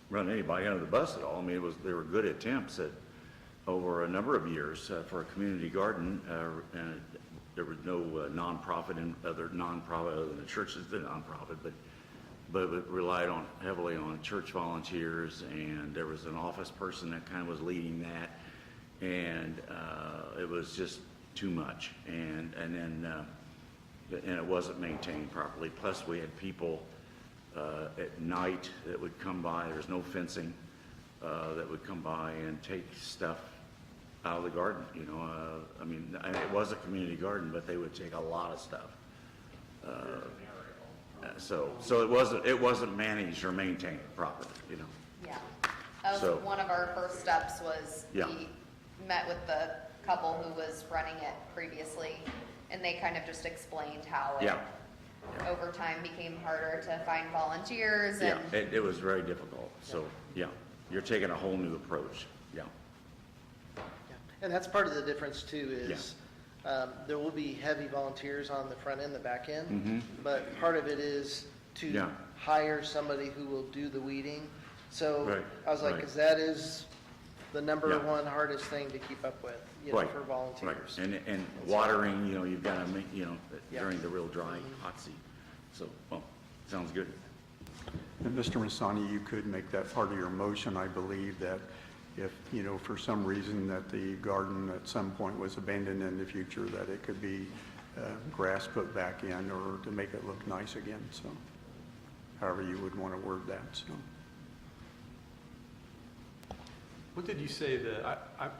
run anybody under the bus at all, they were good attempts at, over a number of years, for a community garden, and there was no nonprofit and other nonprofit other than the churches, the nonprofit, but it relied heavily on church volunteers, and there was an office person that kind of was leading that, and it was just too much, and it wasn't maintained properly. Plus, we had people at night that would come by. There was no fencing, that would come by and take stuff out of the garden. And it was a community garden, but they would take a lot of stuff. So it wasn't managed or maintained properly. Yeah. That was So- one of our first steps was Yeah. we met with the couple who was running it previously, and they kind of just explained how it, Yeah. over time, became harder to find volunteers Yeah, and. it was very difficult. So, yeah, you're taking a whole new approach. Yeah. Yeah. And that's part of the difference too is there will be heavy volunteers on the front end, the back end, but part of it is to Yeah. hire somebody who will do the weeding. So Right, I was like, right. because that is the number Yeah. one hardest thing to keep up with, Right, for volunteers. Right. And watering, you've got to make, Yeah. during the real dry, hot season. So, sounds good. And Mr. Masani, you could make that part of your motion, I believe, that if, for some reason that the garden at some point was abandoned in the future, that it could be grass put back in or to make it look nice again, so however you would want to word that, so. What did you say,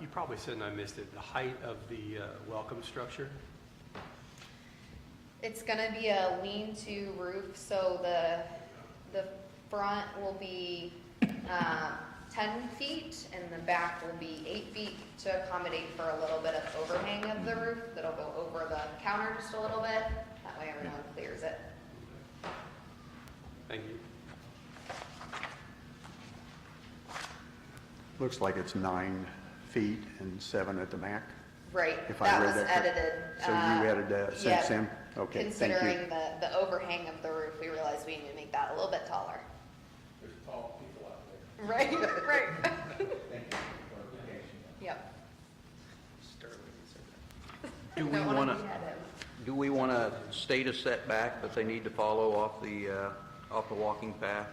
you probably said and I missed it, the height of the welcome structure? It's gonna be a lean-to roof, so the front will be 10 feet and the back will be 8 feet to accommodate for a little bit of overhang of the roof that'll go over the counter just a little bit. That way everyone clears it. Thank you. Looks like it's 9 feet and 7 at the back. Right, If I that read was that correct. edited. So you added that since yeah, then? Okay, thank you. Considering the overhang of the roof, we realized we need to make that a little bit taller. There's tall people out there. Right, right. Thank you for clarification. Yep. Sterling said that. Do we Don't wanna want be to, at him. do we want to state a setback that they need to follow off the walking path?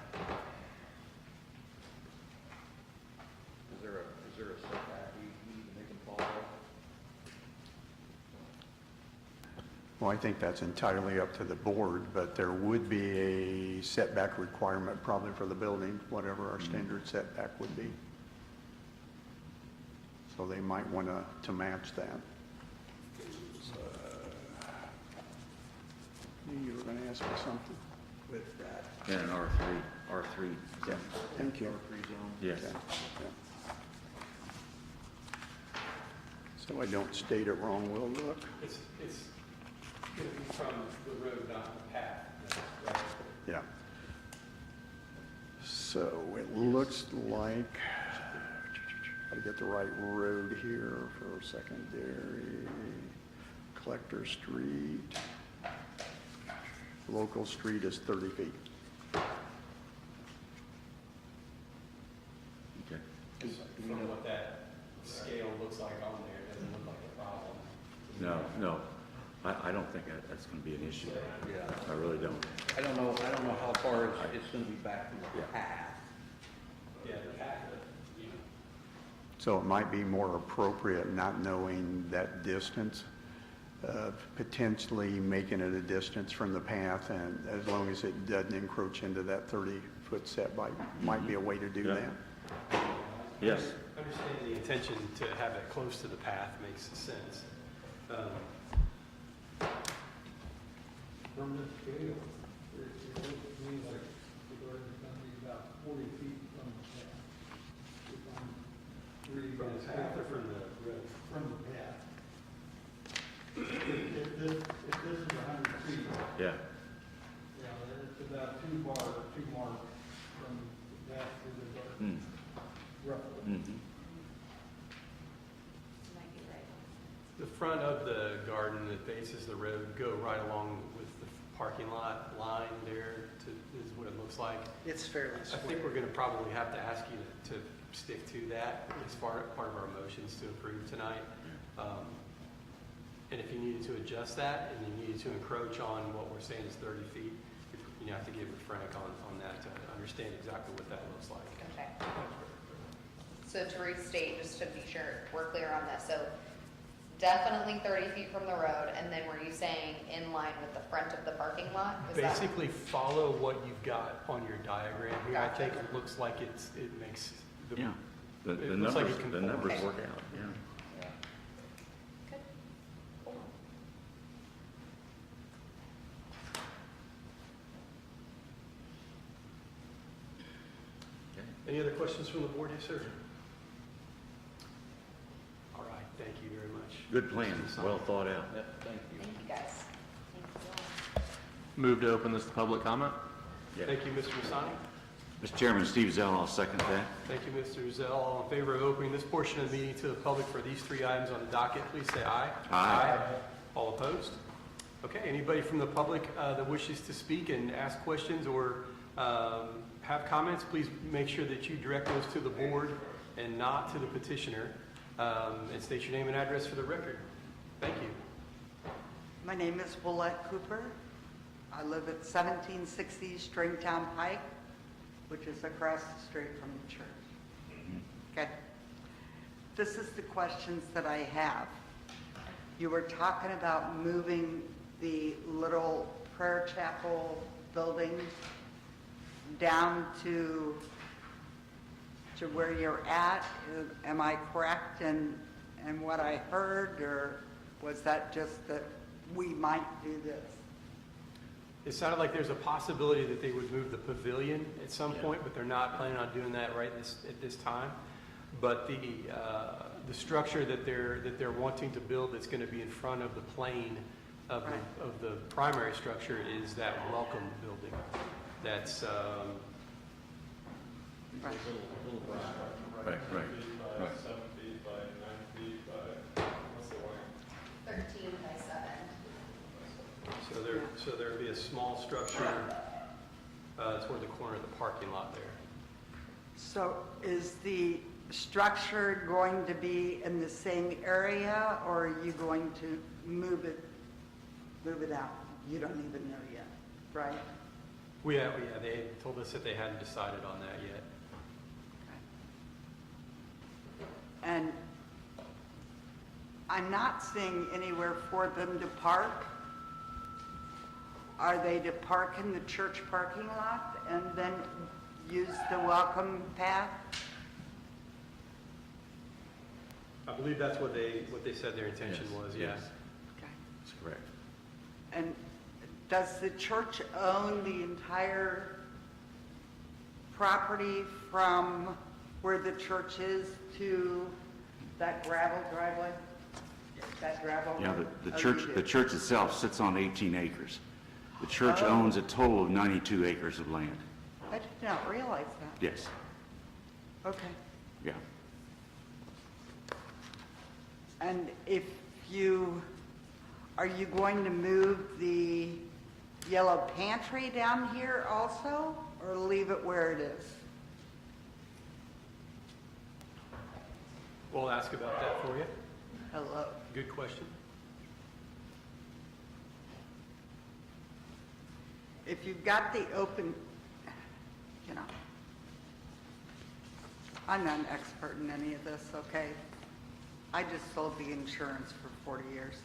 Is there a setback we need to make them follow? Well, I think that's entirely up to the board, but there would be a setback requirement probably for the building, whatever our standard setback would be. So they might want to match that. You were going to ask me something? With that, In an R3. Yeah, thank you. Yes. Okay, yeah. So I don't state it wrong, we'll look. It's going to be from the road, not the path. Right? Yeah. So it looks like, gotta get the right road here for secondary, Collector Street. Local street is 30 feet. Okay. From what that scale looks like on there, it doesn't look like a problem. No. I don't think that's going to be an issue. Yeah. I really don't. I don't know how far it's going to be back from the path. Yeah, the path, So it might be more appropriate, not knowing that distance, potentially making it a distance from the path, and as long as it doesn't encroach into that 30-foot setback, might be a way to do Yeah. that. Yes. understanding the intention to have it close to the path makes sense. From this scale, it looks to me like the garden's gonna be about 40 feet from the path. If I'm reading From the this path or paper. from the road? From the path. If this is 100 feet, Yeah. yeah, then it's about two marks from that to the garden, roughly. Mm-hmm. Might be right. The front of the garden that faces the road go right along with the parking lot line there is what it looks like. It's fairly I square. think we're going to probably have to ask you to stick to that as part of our motions to approve tonight. And if you needed to adjust that and you needed to encroach on what we're saying is 30 feet, you have to get with Frank on that to understand exactly what that looks like. Okay. So to restate, just to be sure we're clear on this, so definitely 30 feet from the road, and then were you saying in line with the front of the parking lot? Is that- Basically follow what you've got on your diagram here. I Gotcha. think it looks like it makes the. Yeah. The It looks like numbers, it the conforms. numbers Okay. work out, yeah. Good. Cool. Okay. Any other questions from the board? Yes, sir. All right, thank you very much. Good plan, well thought out. Yep, thank you. Thank you, guys. Thank you. Move to open this to public comment. Yeah. Thank you, Mr. Masani. Mr. Chairman, Steve Zell, I'll second that. Thank you, Mr. Zell. All in favor of opening this portion of the meeting to the public for these three items on the docket, please say aye. Aye. All opposed? Okay, anybody from the public that wishes to speak and ask questions or have comments, please make sure that you direct those to the board and not to the petitioner. And state your name and address for the record. Thank you. My name is Willette Cooper. I live at 1760 Stringtown Pike, which is across the street from the church. Okay. This is the questions that I have. You were talking about moving the little prayer chapel building down to where you're at. Am I correct in what I heard, or was that just that we might do this? It sounded like there's a possibility that they would move the pavilion at some point, but they're not planning on doing that right at this time. But the structure that they're wanting to build that's going to be in front of the plane of the primary structure is that welcome building. That's Right. Right. 7 feet by 9 feet by, what's the length? 13 by 7. so there'd be a small structure toward the corner of the parking lot there. So is the structure going to be in the same area, or are you going to move it out? You don't even know yet, right? Yeah, they told us that they hadn't decided on that yet. And I'm not seeing anywhere for them to park. are they to park in the church parking lot and then use the welcome path? I believe that's what they said their intention was, yeah. Okay. That's correct. And does the church own the entire property from where the church is to that gravel driveway? That gravel? Yeah, road? the Oh, church, you do. the church itself sits on 18 acres. The church owns a total of 92 acres of land. I did not realize that. Yes, Okay. yeah. And are you going to move the yellow pantry down here also, or leave it where it is? We'll ask about that for you. Hello? Good question. If you've got the open, you know, I'm not an expert in any of this, okay? I just sold the insurance for 40 years.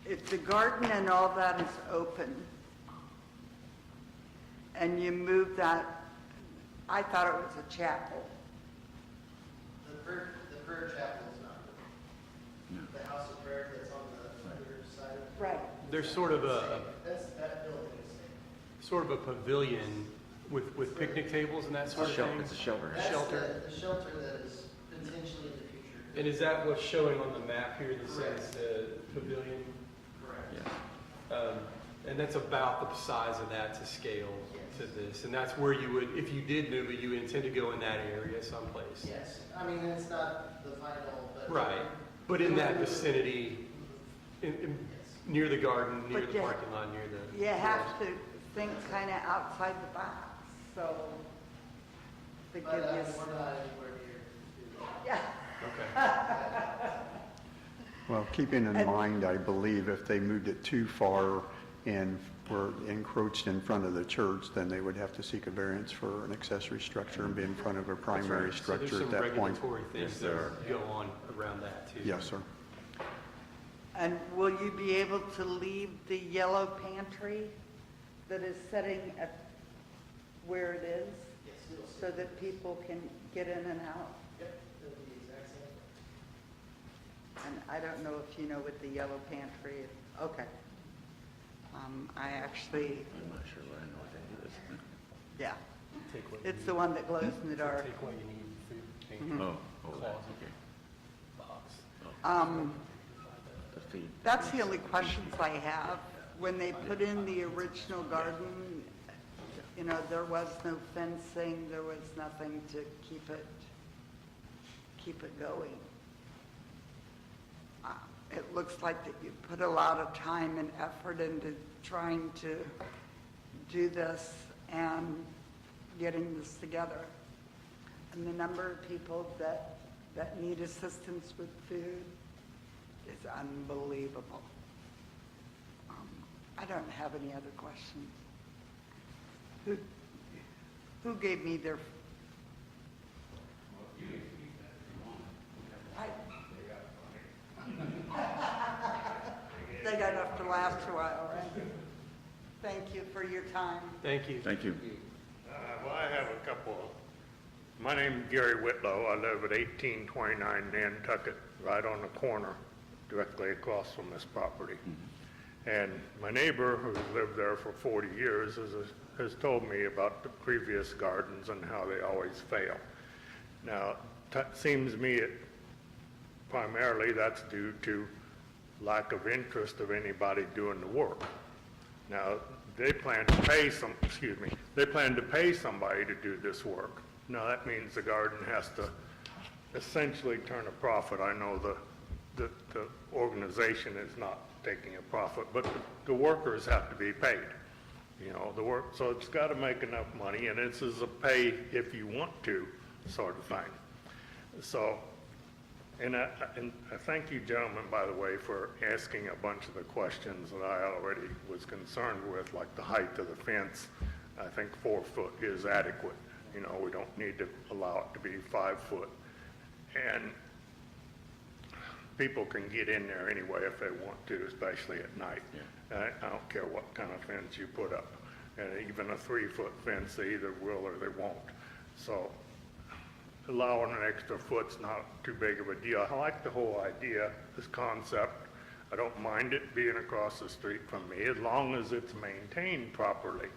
If the garden and all that is open, and you move that, I thought it was a chapel. The prayer chapel is not. The house of prayer that's on the other side of. Right. There's sort of a That building is safe. sort of a pavilion with picnic tables and that sort of thing. It's a shelter. That's Shelter. the shelter that is potentially in the future. And is that what's showing on the map here that says pavilion? Correct. Yeah. And that's about the size of that to scale to this. And that's where you would, if you did move it, you would intend to go in that area someplace. Yes, I mean, it's not the final, but. Right. But in that vicinity, near the garden, near But the you- parking lot, near the. You have to think kind of outside the box, so. to But give you we're s- not anywhere near. Yeah. Okay. Well, keeping in mind, I believe if they moved it too far and were encroached in front of the church, then they would have to seek a variance for an accessory structure and be in front of a primary So structure there's at some that point. regulatory things Yes, that there go on around that too. Yes, sir. And will you be able to leave the yellow pantry that is sitting at where it is? Yes, it'll stay. So that people can get in and out? Yep, it'll be the exact same. And I don't know if you know what the yellow pantry is. Okay. I actually, I'm not sure what I know what that is. yeah, Take what you it's the one that glows in the dark. Take what you need, food, Mm-hmm. pantry, Oh, closet, okay. box. The feed. That's the only questions I have. When they put in the original garden, you know, there was no fencing, there was nothing to keep it going. It looks like that you put a lot of time and effort into trying to do this and getting this together. And the number of people that need assistance with food is unbelievable. I don't have any other questions. Who gave me their? They got enough to last a while, right? Thank you for your time. Thank you. Thank you. Well, I have a couple. My name's Gary Whitlow. I live at 1829 Nantucket, right on the corner, directly across from this property. And my neighbor, who's lived there for 40 years, has told me about the previous gardens and how they always fail. Now, it seems to me primarily that's due to lack of interest of anybody doing the work. Now, they plan to pay somebody to do this work. Now, that means the garden has to essentially turn a profit. I know the organization is not taking a profit, but the workers have to be paid. You know, so it's got to make enough money, and this is a pay if you want to sort of thing. So, and I thank you gentlemen, by the way, for asking a bunch of the questions that I already was concerned with, like the height of the fence. I think 4 foot is adequate. You know, we don't need to allow it to be 5 foot. And people can get in there anyway if they want to, especially at night. I don't care what kind of fence you put up, and even a 3-foot fence, they either will or they won't. So allowing an extra foot's not too big of a deal. I like the whole idea, this concept. I don't mind it being across the street from me as long as it's maintained properly.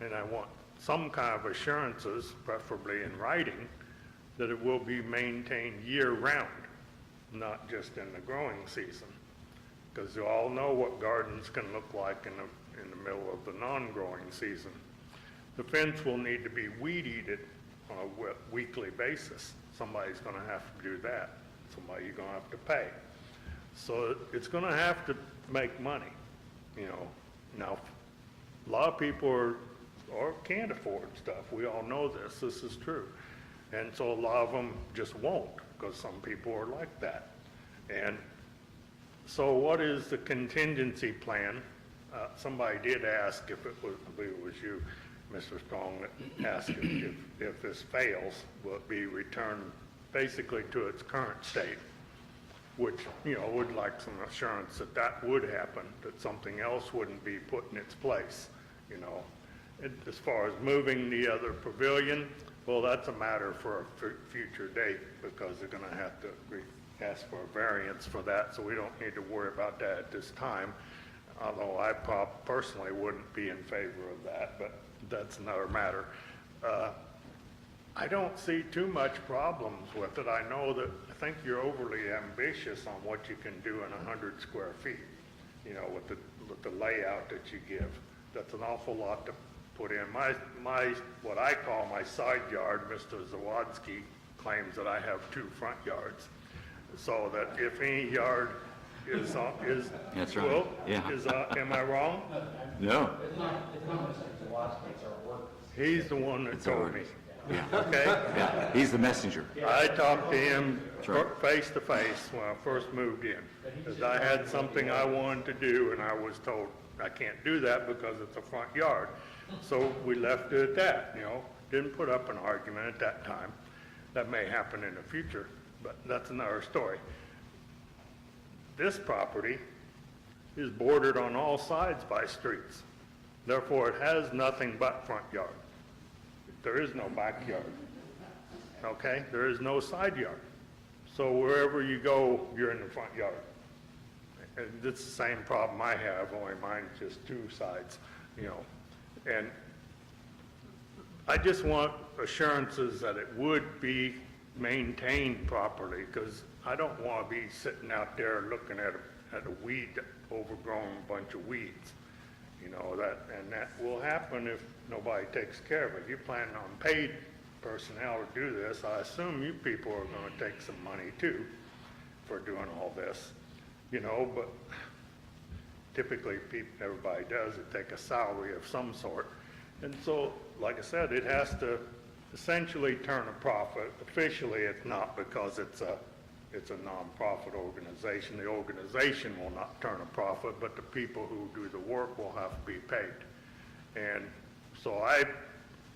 And I want some kind of assurances, preferably in writing, that it will be maintained year-round, not just in the growing season. Because you all know what gardens can look like in the middle of the non-growing season. The fence will need to be weed-eated on a weekly basis. Somebody's going to have to do that. Somebody you're going to have to pay. So it's going to have to make money, you know. Now, a lot of people or can't afford stuff. We all know this. This is true. And so a lot of them just won't, because some people are like that. And so what is the contingency plan? Somebody did ask if it was, I believe it was you, Mr. Strong, that asked if this fails, will it be returned basically to its current state? Which, you know, would like some assurance that that would happen, that something else wouldn't be put in its place, you know. And as far as moving the other pavilion, well, that's a matter for a future date, because they're gonna have to ask for a variance for that, so we don't need to worry about that at this time. Although I personally wouldn't be in favor of that, but that's another matter. I don't see too much problems with it. I know that, I think you're overly ambitious on what you can do in 100 square feet, you know, with the layout that you give. That's an awful lot to put in. What I call my side yard, Mr. Zawadzki claims that I have 2 front yards. So that if any yard is, That's right. well, Yeah. Am I wrong? No. It's not Mr. Zawaski, it's our workers. He's the one that told me. Yeah. Okay? Yeah, he's the messenger. I talked to him That's right. face to face when I first moved in, because I had something I wanted to do, and I was told I can't do that because it's a front yard. So we left it at that, you know, didn't put up an argument at that time. That may happen in the future, but that's another story. This property is bordered on all sides by streets. Therefore, it has nothing but front yard. There is no backyard, okay? There is no side yard. So wherever you go, you're in the front yard. And it's the same problem I have, only mine's just 2 sides, you know. And I just want assurances that it would be maintained properly, because I don't want to be sitting out there looking at a weed, overgrown bunch of weeds. You know, that will happen if nobody takes care of it. If you're planning on paid personnel to do this, I assume you people are going to take some money too for doing all this, you know, but typically everybody does it, take a salary of some sort. And so, like I said, it has to essentially turn a profit. Officially, it's not, because it's a nonprofit organization. The organization will not turn a profit, but the people who do the work will have to be paid. And so I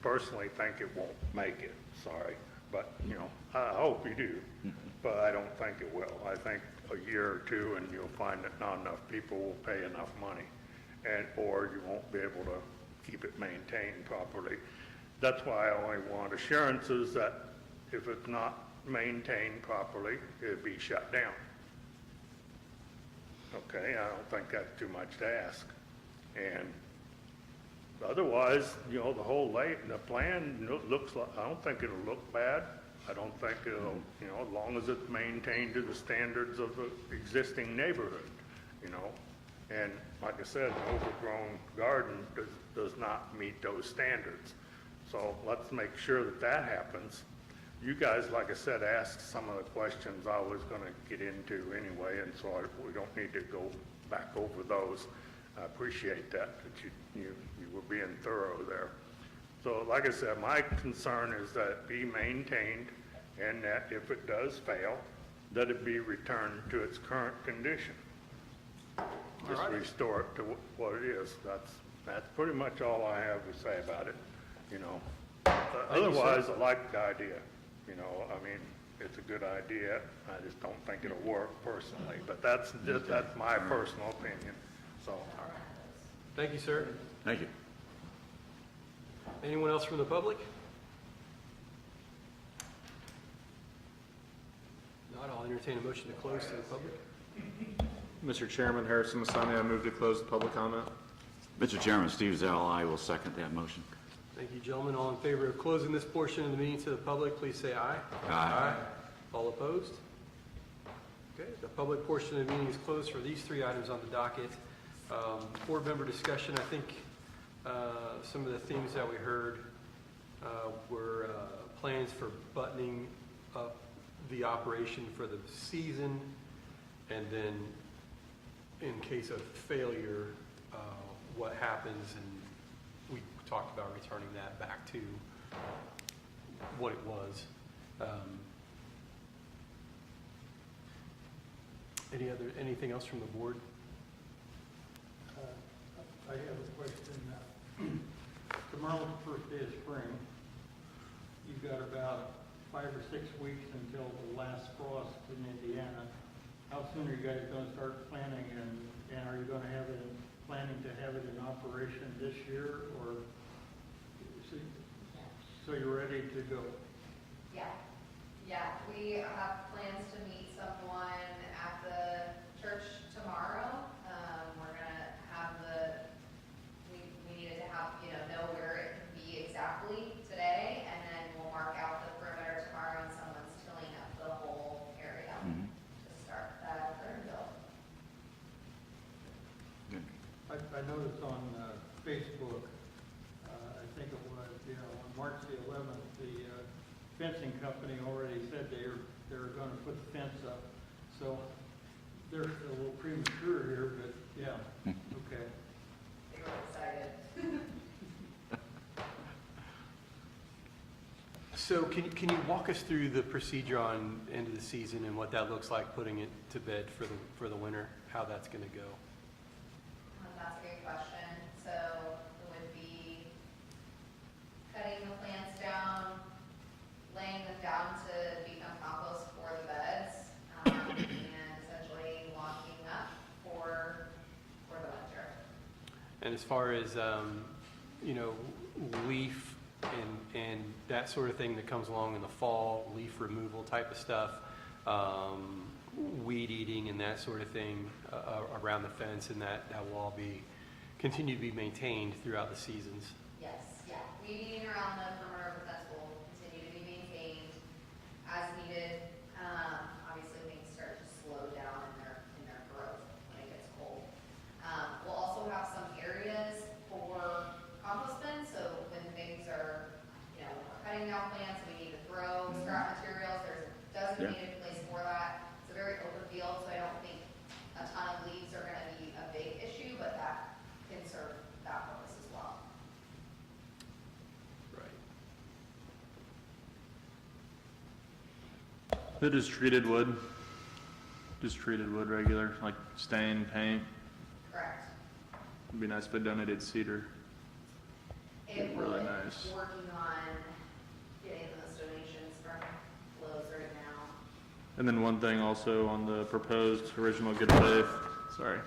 personally think it won't make it, sorry. But, you know, I hope you do, but I don't think it will. I think a year or 2 and you'll find that not enough people will pay enough money, or you won't be able to keep it maintained properly. That's why I only want assurances that if it's not maintained properly, it'd be shut down. Okay, I don't think that's too much to ask. And otherwise, you know, the whole the plan looks like, I don't think it'll look bad. I don't think it'll, you know, as long as it's maintained to the standards of the existing neighborhood, you know. And like I said, an overgrown garden does not meet those standards. So let's make sure that that happens. You guys, like I said, asked some of the questions I was going to get into anyway, and so we don't need to go back over those. I appreciate that you were being thorough there. So like I said, my concern is that it be maintained, and that if it does fail, that it be returned to its current condition. Just restore it to what it is. That's pretty much all I have to say about it, you know. Otherwise, I like the idea. You know, I mean, it's a good idea. I just don't think it'll work personally, but that's my personal opinion, so. Thank you, sir. Thank you. Anyone else from the public? Not, I'll entertain a motion to close to the public. Mr. Chairman, Harrison Masani, I move to close the public comment. Mr. Chairman, Steve Zell, I will second that motion. Thank you, gentlemen. All in favor of closing this portion of the meeting to the public, please say aye. Aye. All opposed? Okay, the public portion of the meeting is closed for these three items on the docket. Board member discussion, I think some of the themes that we heard were plans for buttoning up the operation for the season, and then in case of failure, what happens, and we talked about returning that back to what it was. Anything else from the board? I have a question. Tomorrow's the first day of spring. You've got about 5 or 6 weeks until the last frost in Indiana. How soon are you guys going to start planning, and are you going to have it, planning to have it in operation this year, or so you're ready to go? Yeah, we have plans to meet someone at the church tomorrow. We're gonna have we needed to have, know where it can be exactly today, and then we'll mark out the perimeter tomorrow, and someone's tilling up the whole area to start that burn bill. I noticed on Facebook, I think it was, on March the 11th, the fencing company already said they were going to put the fence up. So they're a little premature here, but yeah, okay. They were excited. So can you walk us through the procedure on end of the season and what that looks like, putting it to bed for the winter, how that's going to go? That's a great question. So it would be cutting the plants down, laying them down to become compost for the beds, and essentially locking up for the winter. And as far as, leaf and that sort of thing that comes along in the fall, leaf removal type of stuff, weed eating and that sort of thing around the fence, and that will all continue to be maintained throughout the seasons. Yes, yeah. Weeding around the perimeter of the fence will continue to be maintained as needed. Obviously, things start to slow down in their growth when it gets cold. We'll also have some areas for compost bins. So when things are, we're cutting down plants, we need to throw scrap materials. There's a designated place for that. It's a very open field, so I don't think a ton of leaves are going to be a big issue, but that can serve that purpose as well. Right. It is treated wood, just treated wood regular, like stain, paint. Correct. It'd be nice if they donated cedar. It Really would. nice. Working on getting those donations from Lowe's right now. And then one thing also on the proposed original good faith, sorry.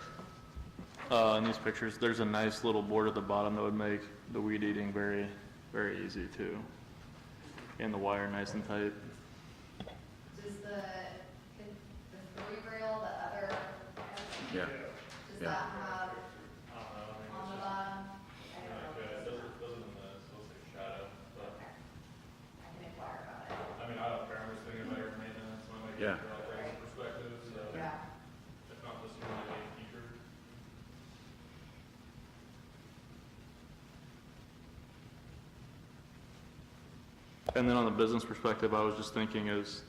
In these pictures, there's a nice little board at the bottom that would make the weed eating very, very easy too. And the wire nice and tight. Does the 3-rail, the other, Yeah. does that have on the bottom? I don't know. It doesn't in the specific shadow, but Okay. I can inquire about it. I mean, I don't care, I'm just thinking about your maintenance, when I Yeah. get your operating perspective, so Yeah. if not this year, maybe in the future. And then on the business perspective, I was just thinking as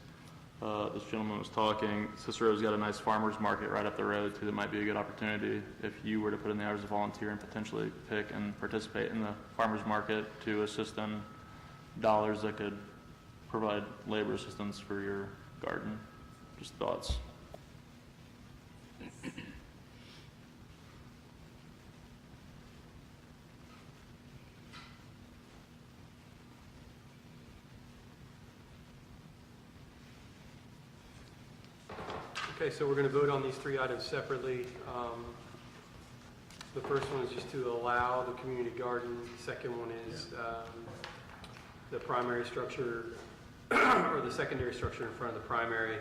this gentleman was talking, Cicero's got a nice farmer's market right up the road too. That might be a good opportunity if you were to put in the hours to volunteer and potentially pick and participate in the farmer's market to assist in dollars that could provide labor assistance for your garden. Just thoughts. Okay, so we're going to vote on these three items separately. The first one is just to allow the community garden. The second one is the primary structure, or the secondary structure in front of the primary.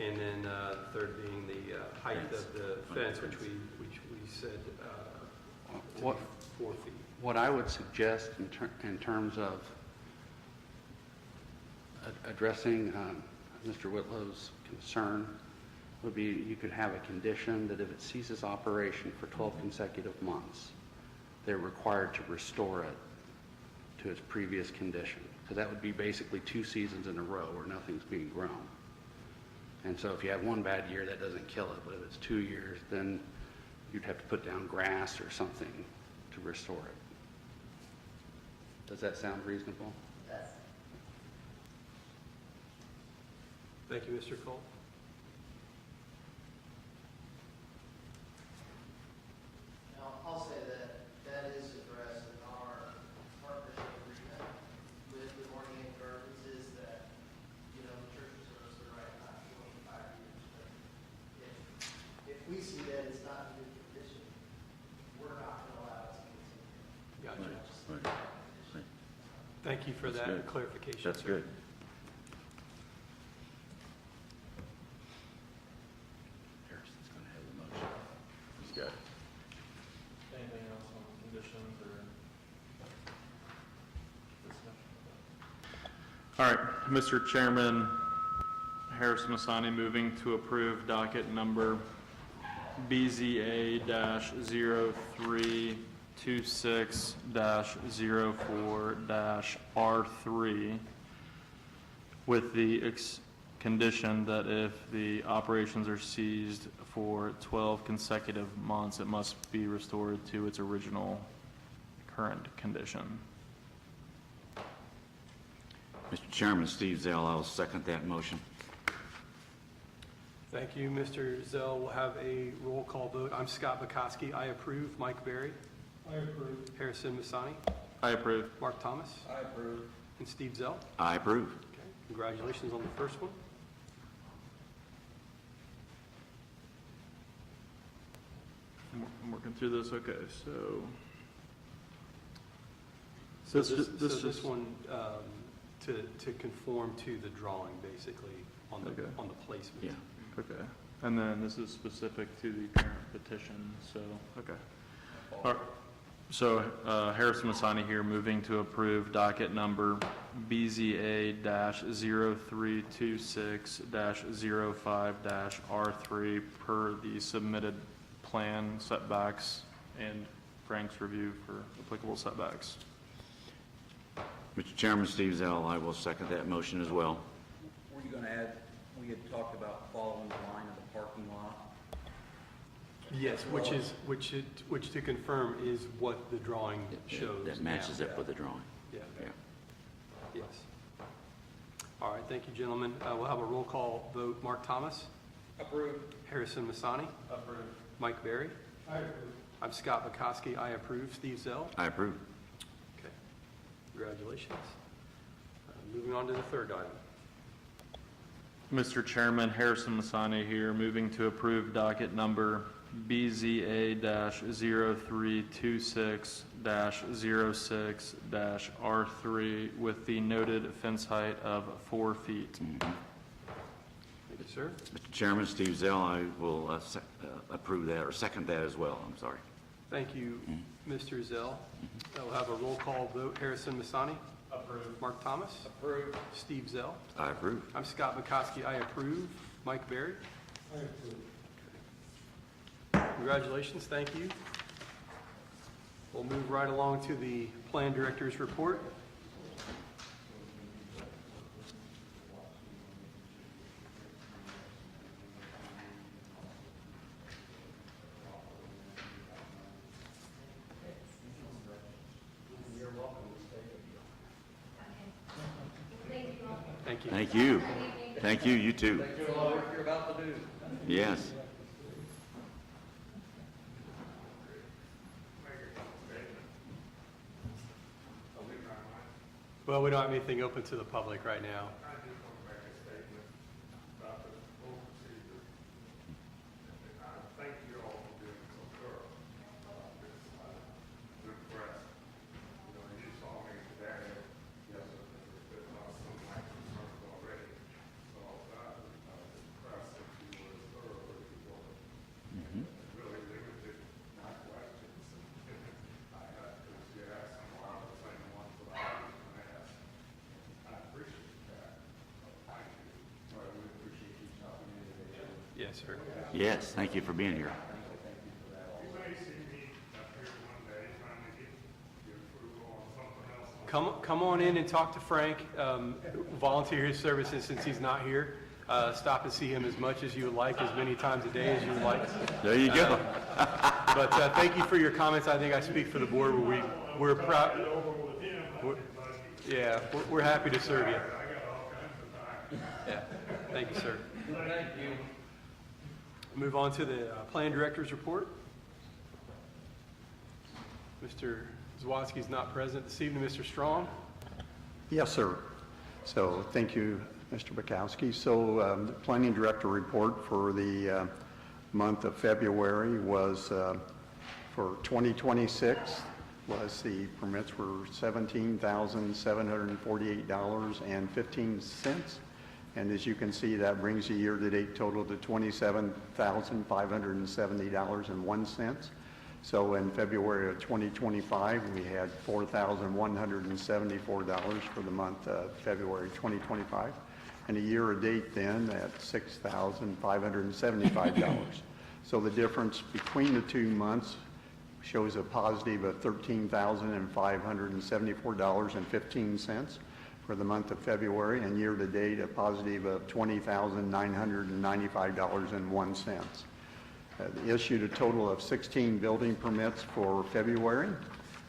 And then the third being the height of the fence, which we said to be 4 feet. What I would suggest in terms of addressing Mr. Whitlow's concern would be you could have a condition that if it ceases operation for 12 consecutive months, they're required to restore it to its previous condition. Because that would be basically 2 seasons in a row where nothing's being grown. And so if you have one bad year, that doesn't kill it. But if it's 2 years, then you'd have to put down grass or something to restore it. Does that sound reasonable? Yes. Thank you, Mr. Cole. Now, I'll say that is addressed in our partnership agreement with the Organic Gardens, is that, the church reserves the right not to 25 years. But if we see that it's not in good condition, we're not going to allow it to continue. Gotcha. Right. Right. Thank you for That's that good. clarification. That's sir. good. Harrison's going to have the motion. He's got it. Anything else on conditions or discussion? All right, Mr. Chairman, Harrison Masani moving to approve docket number BZA-0326-04-R3 with the condition that if the operations are seized for 12 consecutive months, it must be restored to its original current condition. Mr. Chairman, Steve Zell, I'll second that motion. Thank you, Mr. Zell. We'll have a roll call vote. I'm Scott Bukowski. I approve. Mike Berry. I approve. Harrison Masani. I approve. Mark Thomas. I approve. And Steve Zell. I approve. Okay. Congratulations on the first one. I'm working through this, okay, so. So This- this this- one, to conform to the drawing, basically, on the Okay. placement. Yeah. Okay, and then this is specific to the current petition, so, okay. All right. So Harrison Masani here, moving to approve docket number BZA-0326-05-R3 per the submitted plan setbacks and Frank's review for applicable setbacks. Mr. Chairman, Steve Zell, I will second that motion as well. Were you going to add, we had talked about following the line of the parking lot? Yes, which to confirm is what the drawing shows. That matches now. up with the drawing. Yeah. Yeah. Yes. All right, thank you, gentlemen. We'll have a roll call vote. Mark Thomas. Approved. Harrison Masani. Approved. Mike Berry. I approve. I'm Scott Bukowski. I approve. Steve Zell. I approve. Okay. Congratulations. Moving on to the third item. Mr. Chairman, Harrison Masani here, moving to approve docket number BZA-0326-06-R3 with the noted fence height of 4 feet. Thank you, sir. Mr. Chairman, Steve Zell, I will approve that, or second that as well, I'm sorry. Thank you, Mr. Zell. We'll have a roll call vote. Harrison Masani. Approved. Mark Thomas. Approved. Steve Zell. I approve. I'm Scott McCoskey. I approve. Mike Berry. I approve. Congratulations. Thank you. We'll move right along to the Plan Director's report. Thank you. Thank you. Thank you, you too. Thank you for all the work you're about to do. Yes. Well, we don't have anything open to the public right now. Yes, sir. Yes, thank you for being here. You may see me up here one day trying to get your approval on something else. Come on in and talk to Frank, volunteer his services since he's not here. Stop and see him as much as you would like, as many times a day as you would like. There you go. But thank you for your comments. I think I speak for the board where we're proud. Yeah, we're happy to serve you. Yeah, thank you, sir. Thank you. Move on to the plan director's report. Mr. Zawadzki's not present this evening. Mr. Strong? Yes, sir. So thank you, Mr. Bukowski. So the planning director report for the month of February was for 2026 was the permits were $17,748.15. And as you can see, that brings the year-to-date total to $27,570.01. So in February of 2025, we had $4,174 for the month of February 2025. And a year-to-date then at $6,575. So the difference between the 2 months shows a positive of $13,574.15 for the month of February, and year-to-date a positive of $20,995.01. Issued a total of 16 building permits for February.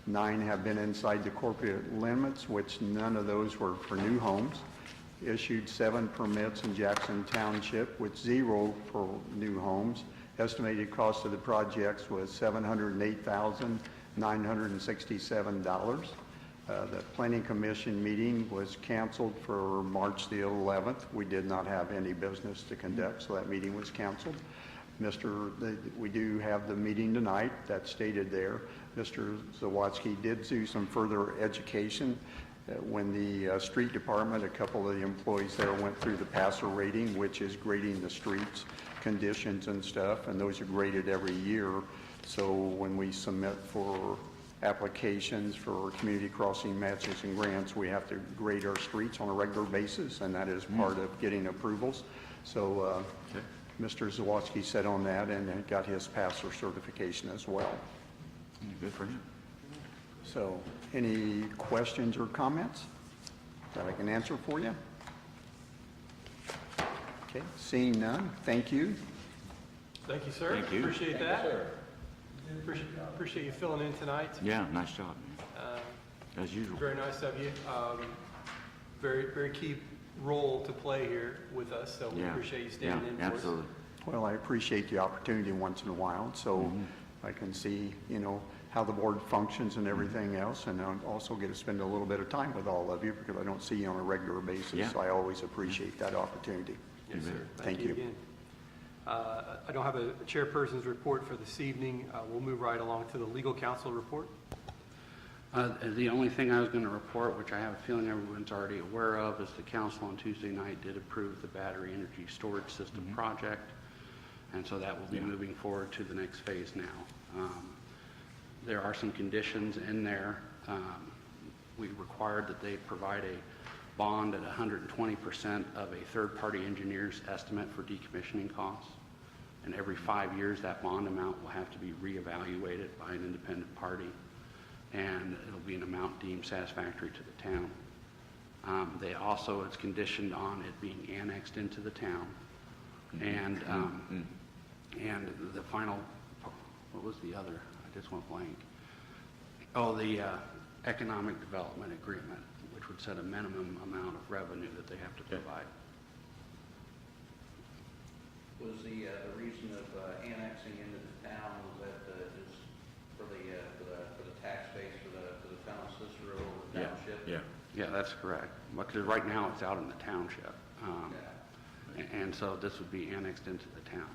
9 have been inside the corporate limits, which none of those were for new homes. Issued 7 permits in Jackson Township, with 0 for new homes. Estimated cost of the projects was $708,967. The Planning Commission meeting was canceled for March the 11th. We did not have any business to conduct, so that meeting was canceled. We do have the meeting tonight, that's stated there. Mr. Zawadzki did do some further education. When the street department, a couple of the employees there went through the passer rating, which is grading the streets, conditions and stuff, and those are graded every year. So when we submit for applications for community crossing matches and grants, we have to grade our streets on a regular basis, and that is part of getting approvals. So Mr. Zawadzki sat on that and got his passer certification as well. Good for him. So any questions or comments that I can answer for you? Okay, seeing none, thank you. Thank you, sir. Thank you. Appreciate that. Appreciate you filling in tonight. Yeah, nice job, as usual. Very nice of you. Very key role to play here with us, so we appreciate you standing in for us. Absolutely. Well, I appreciate the opportunity once in a while, so I can see, how the board functions and everything else, and I also get to spend a little bit of time with all of you because I don't see you on a regular basis, Yeah. so I always appreciate that opportunity. Yes, sir. Thank you. Again. I don't have a chairperson's report for this evening. We'll move right along to the legal counsel report. The only thing I was going to report, which I have a feeling everyone's already aware of, is the council on Tuesday night did approve the battery energy storage system project, and so that will be moving forward to the next phase now. There are some conditions in there. We required that they provide a bond at 120% of a third-party engineer's estimate for decommissioning costs. And every 5 years, that bond amount will have to be reevaluated by an independent party, and it'll be an amount deemed satisfactory to the town. They also, it's conditioned on it being annexed into the town. And the final, what was the other? I just went blank. Oh, the economic development agreement, which would set a minimum amount of revenue that they have to provide. Was the reason of annexing into the town, was that is for the tax base for the town of Cicero or the township? Yeah, that's correct. Because right now it's out in the township. And so this would be annexed into the town.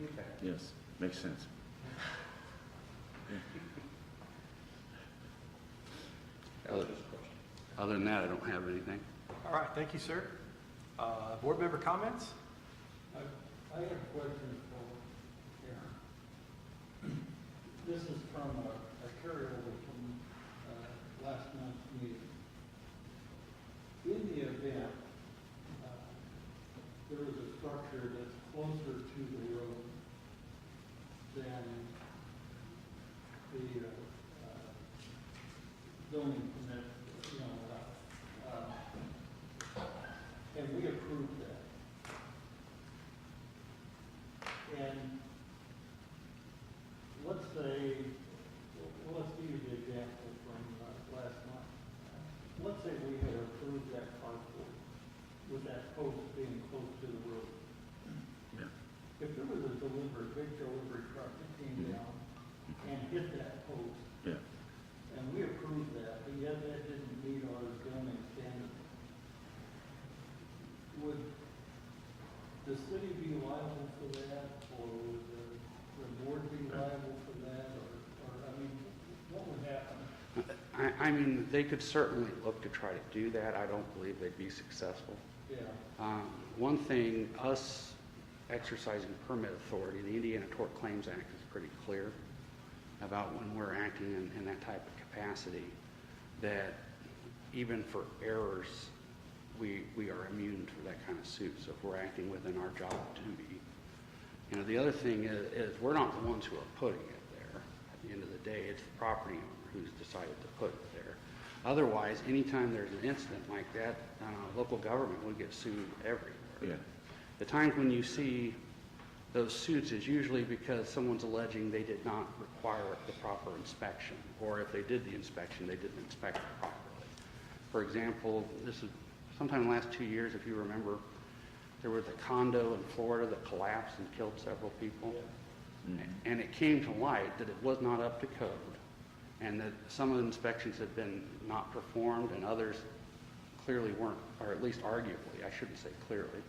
Okay. Yes, makes sense. Other than that, I don't have anything. All right, thank you, sir. Board member comments? I have a question for Aaron. This is from a carryover from last month's meeting. In the event structure that's closer to the road than the zoning permit, and we approved that. And let's say, well, let's give you the example from last month. Let's say we had approved that carport with that post being close to the road. Yeah. If there was a big delivery truck that came down and hit that post, Yeah. and we approved that, but yet that didn't meet our zoning standards, would the city be liable for that, or would the board be liable for that, or, I mean, what would happen? I mean, they could certainly look to try to do that. I don't believe they'd be successful. Yeah. One thing, us exercising permit authority, the Indiana Tort Claims Act is pretty clear about when we're acting in that type of capacity, that even for errors, we are immune for that kind of suit. So if we're acting within our job duty. You know, the other thing is we're not the ones who are putting it there. At the end of the day, it's the property owner who's decided to put it there. Otherwise, anytime there's an incident like that, local government would get sued everywhere. Yeah. The times when you see those suits is usually because someone's alleging they did not require the proper inspection, or if they did the inspection, they didn't inspect it properly. For example, this is sometime in the last 2 years, if you remember, there was a condo in Florida that collapsed and killed several people. And it came to light that it was not up to code, and that some of the inspections had been not performed, and others clearly weren't, or at least arguably, I shouldn't say clearly,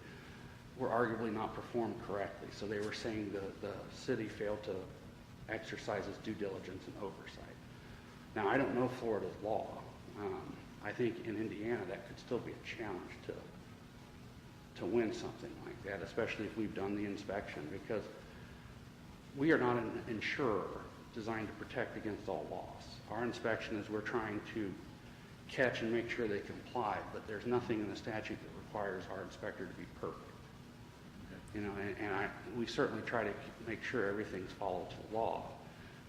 were arguably not performed correctly. So they were saying the city failed to exercise its due diligence and oversight. Now, I don't know Florida's law. I think in Indiana that could still be a challenge to win something like that, especially if we've done the inspection, because we are not an insurer designed to protect against all loss. Our inspection is we're trying to catch and make sure they comply, but there's nothing in the statute that requires our inspector to be perfect. You know, we certainly try to make sure everything's followed to law.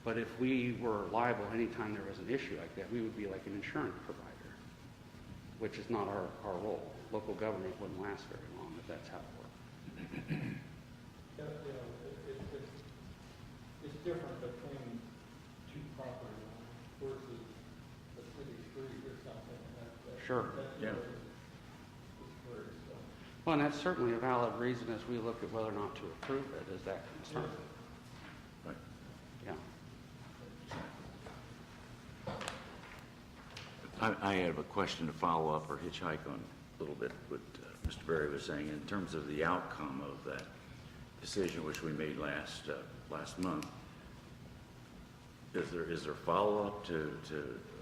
But if we were liable anytime there was an issue like that, we would be like an insurance provider, which is not our role. Local government wouldn't last very long if that's how it worked. It's different between two property lines versus the city street or something. Sure. Yeah. Well, and that's certainly a valid reason as we look at whether or not to approve it, is that concern. Right. Yeah. I have a question to follow up or hitchhike on a little bit what Mr. Berry was saying in terms of the outcome of that decision which we made last month. Is there follow-up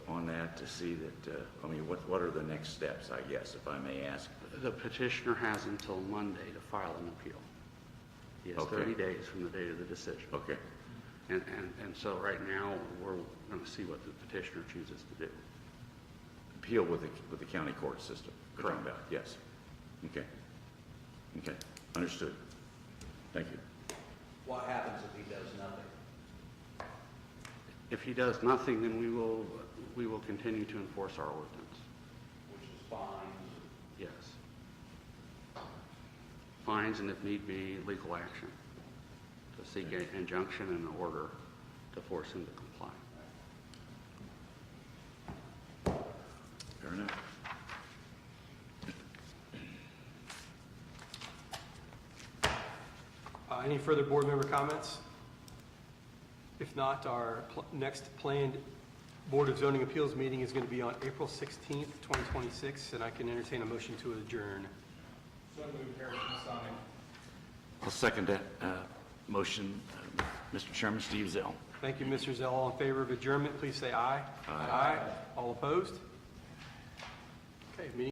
on that to see that, I mean, what are the next steps, I guess, if I may ask? The petitioner has until Monday to file an appeal. He has Okay. 30 days from the date of the decision. Okay. And so right now, we're going to see what the petitioner chooses to do. Appeal with the county court system. we're talking Correct. about. Yes. Okay. Okay. Understood. Thank you. What happens if he does nothing? If he does nothing, then we will continue to enforce our ordinance. Which is fines? Yes. Fines, and if need be, legal action to seek an injunction and an order to force him to comply. Fair enough. Any further board member comments? If not, our next planned Board of Zoning Appeals meeting is going to be on April 16th, 2026, and I can entertain a motion to adjourn. So moved, Harrison, sign. I'll second that motion. Mr. Chairman, Steve Zell. Thank you, Mr. Zell. All in favor of adjournment, please say aye. Aye. All opposed? Okay, meeting.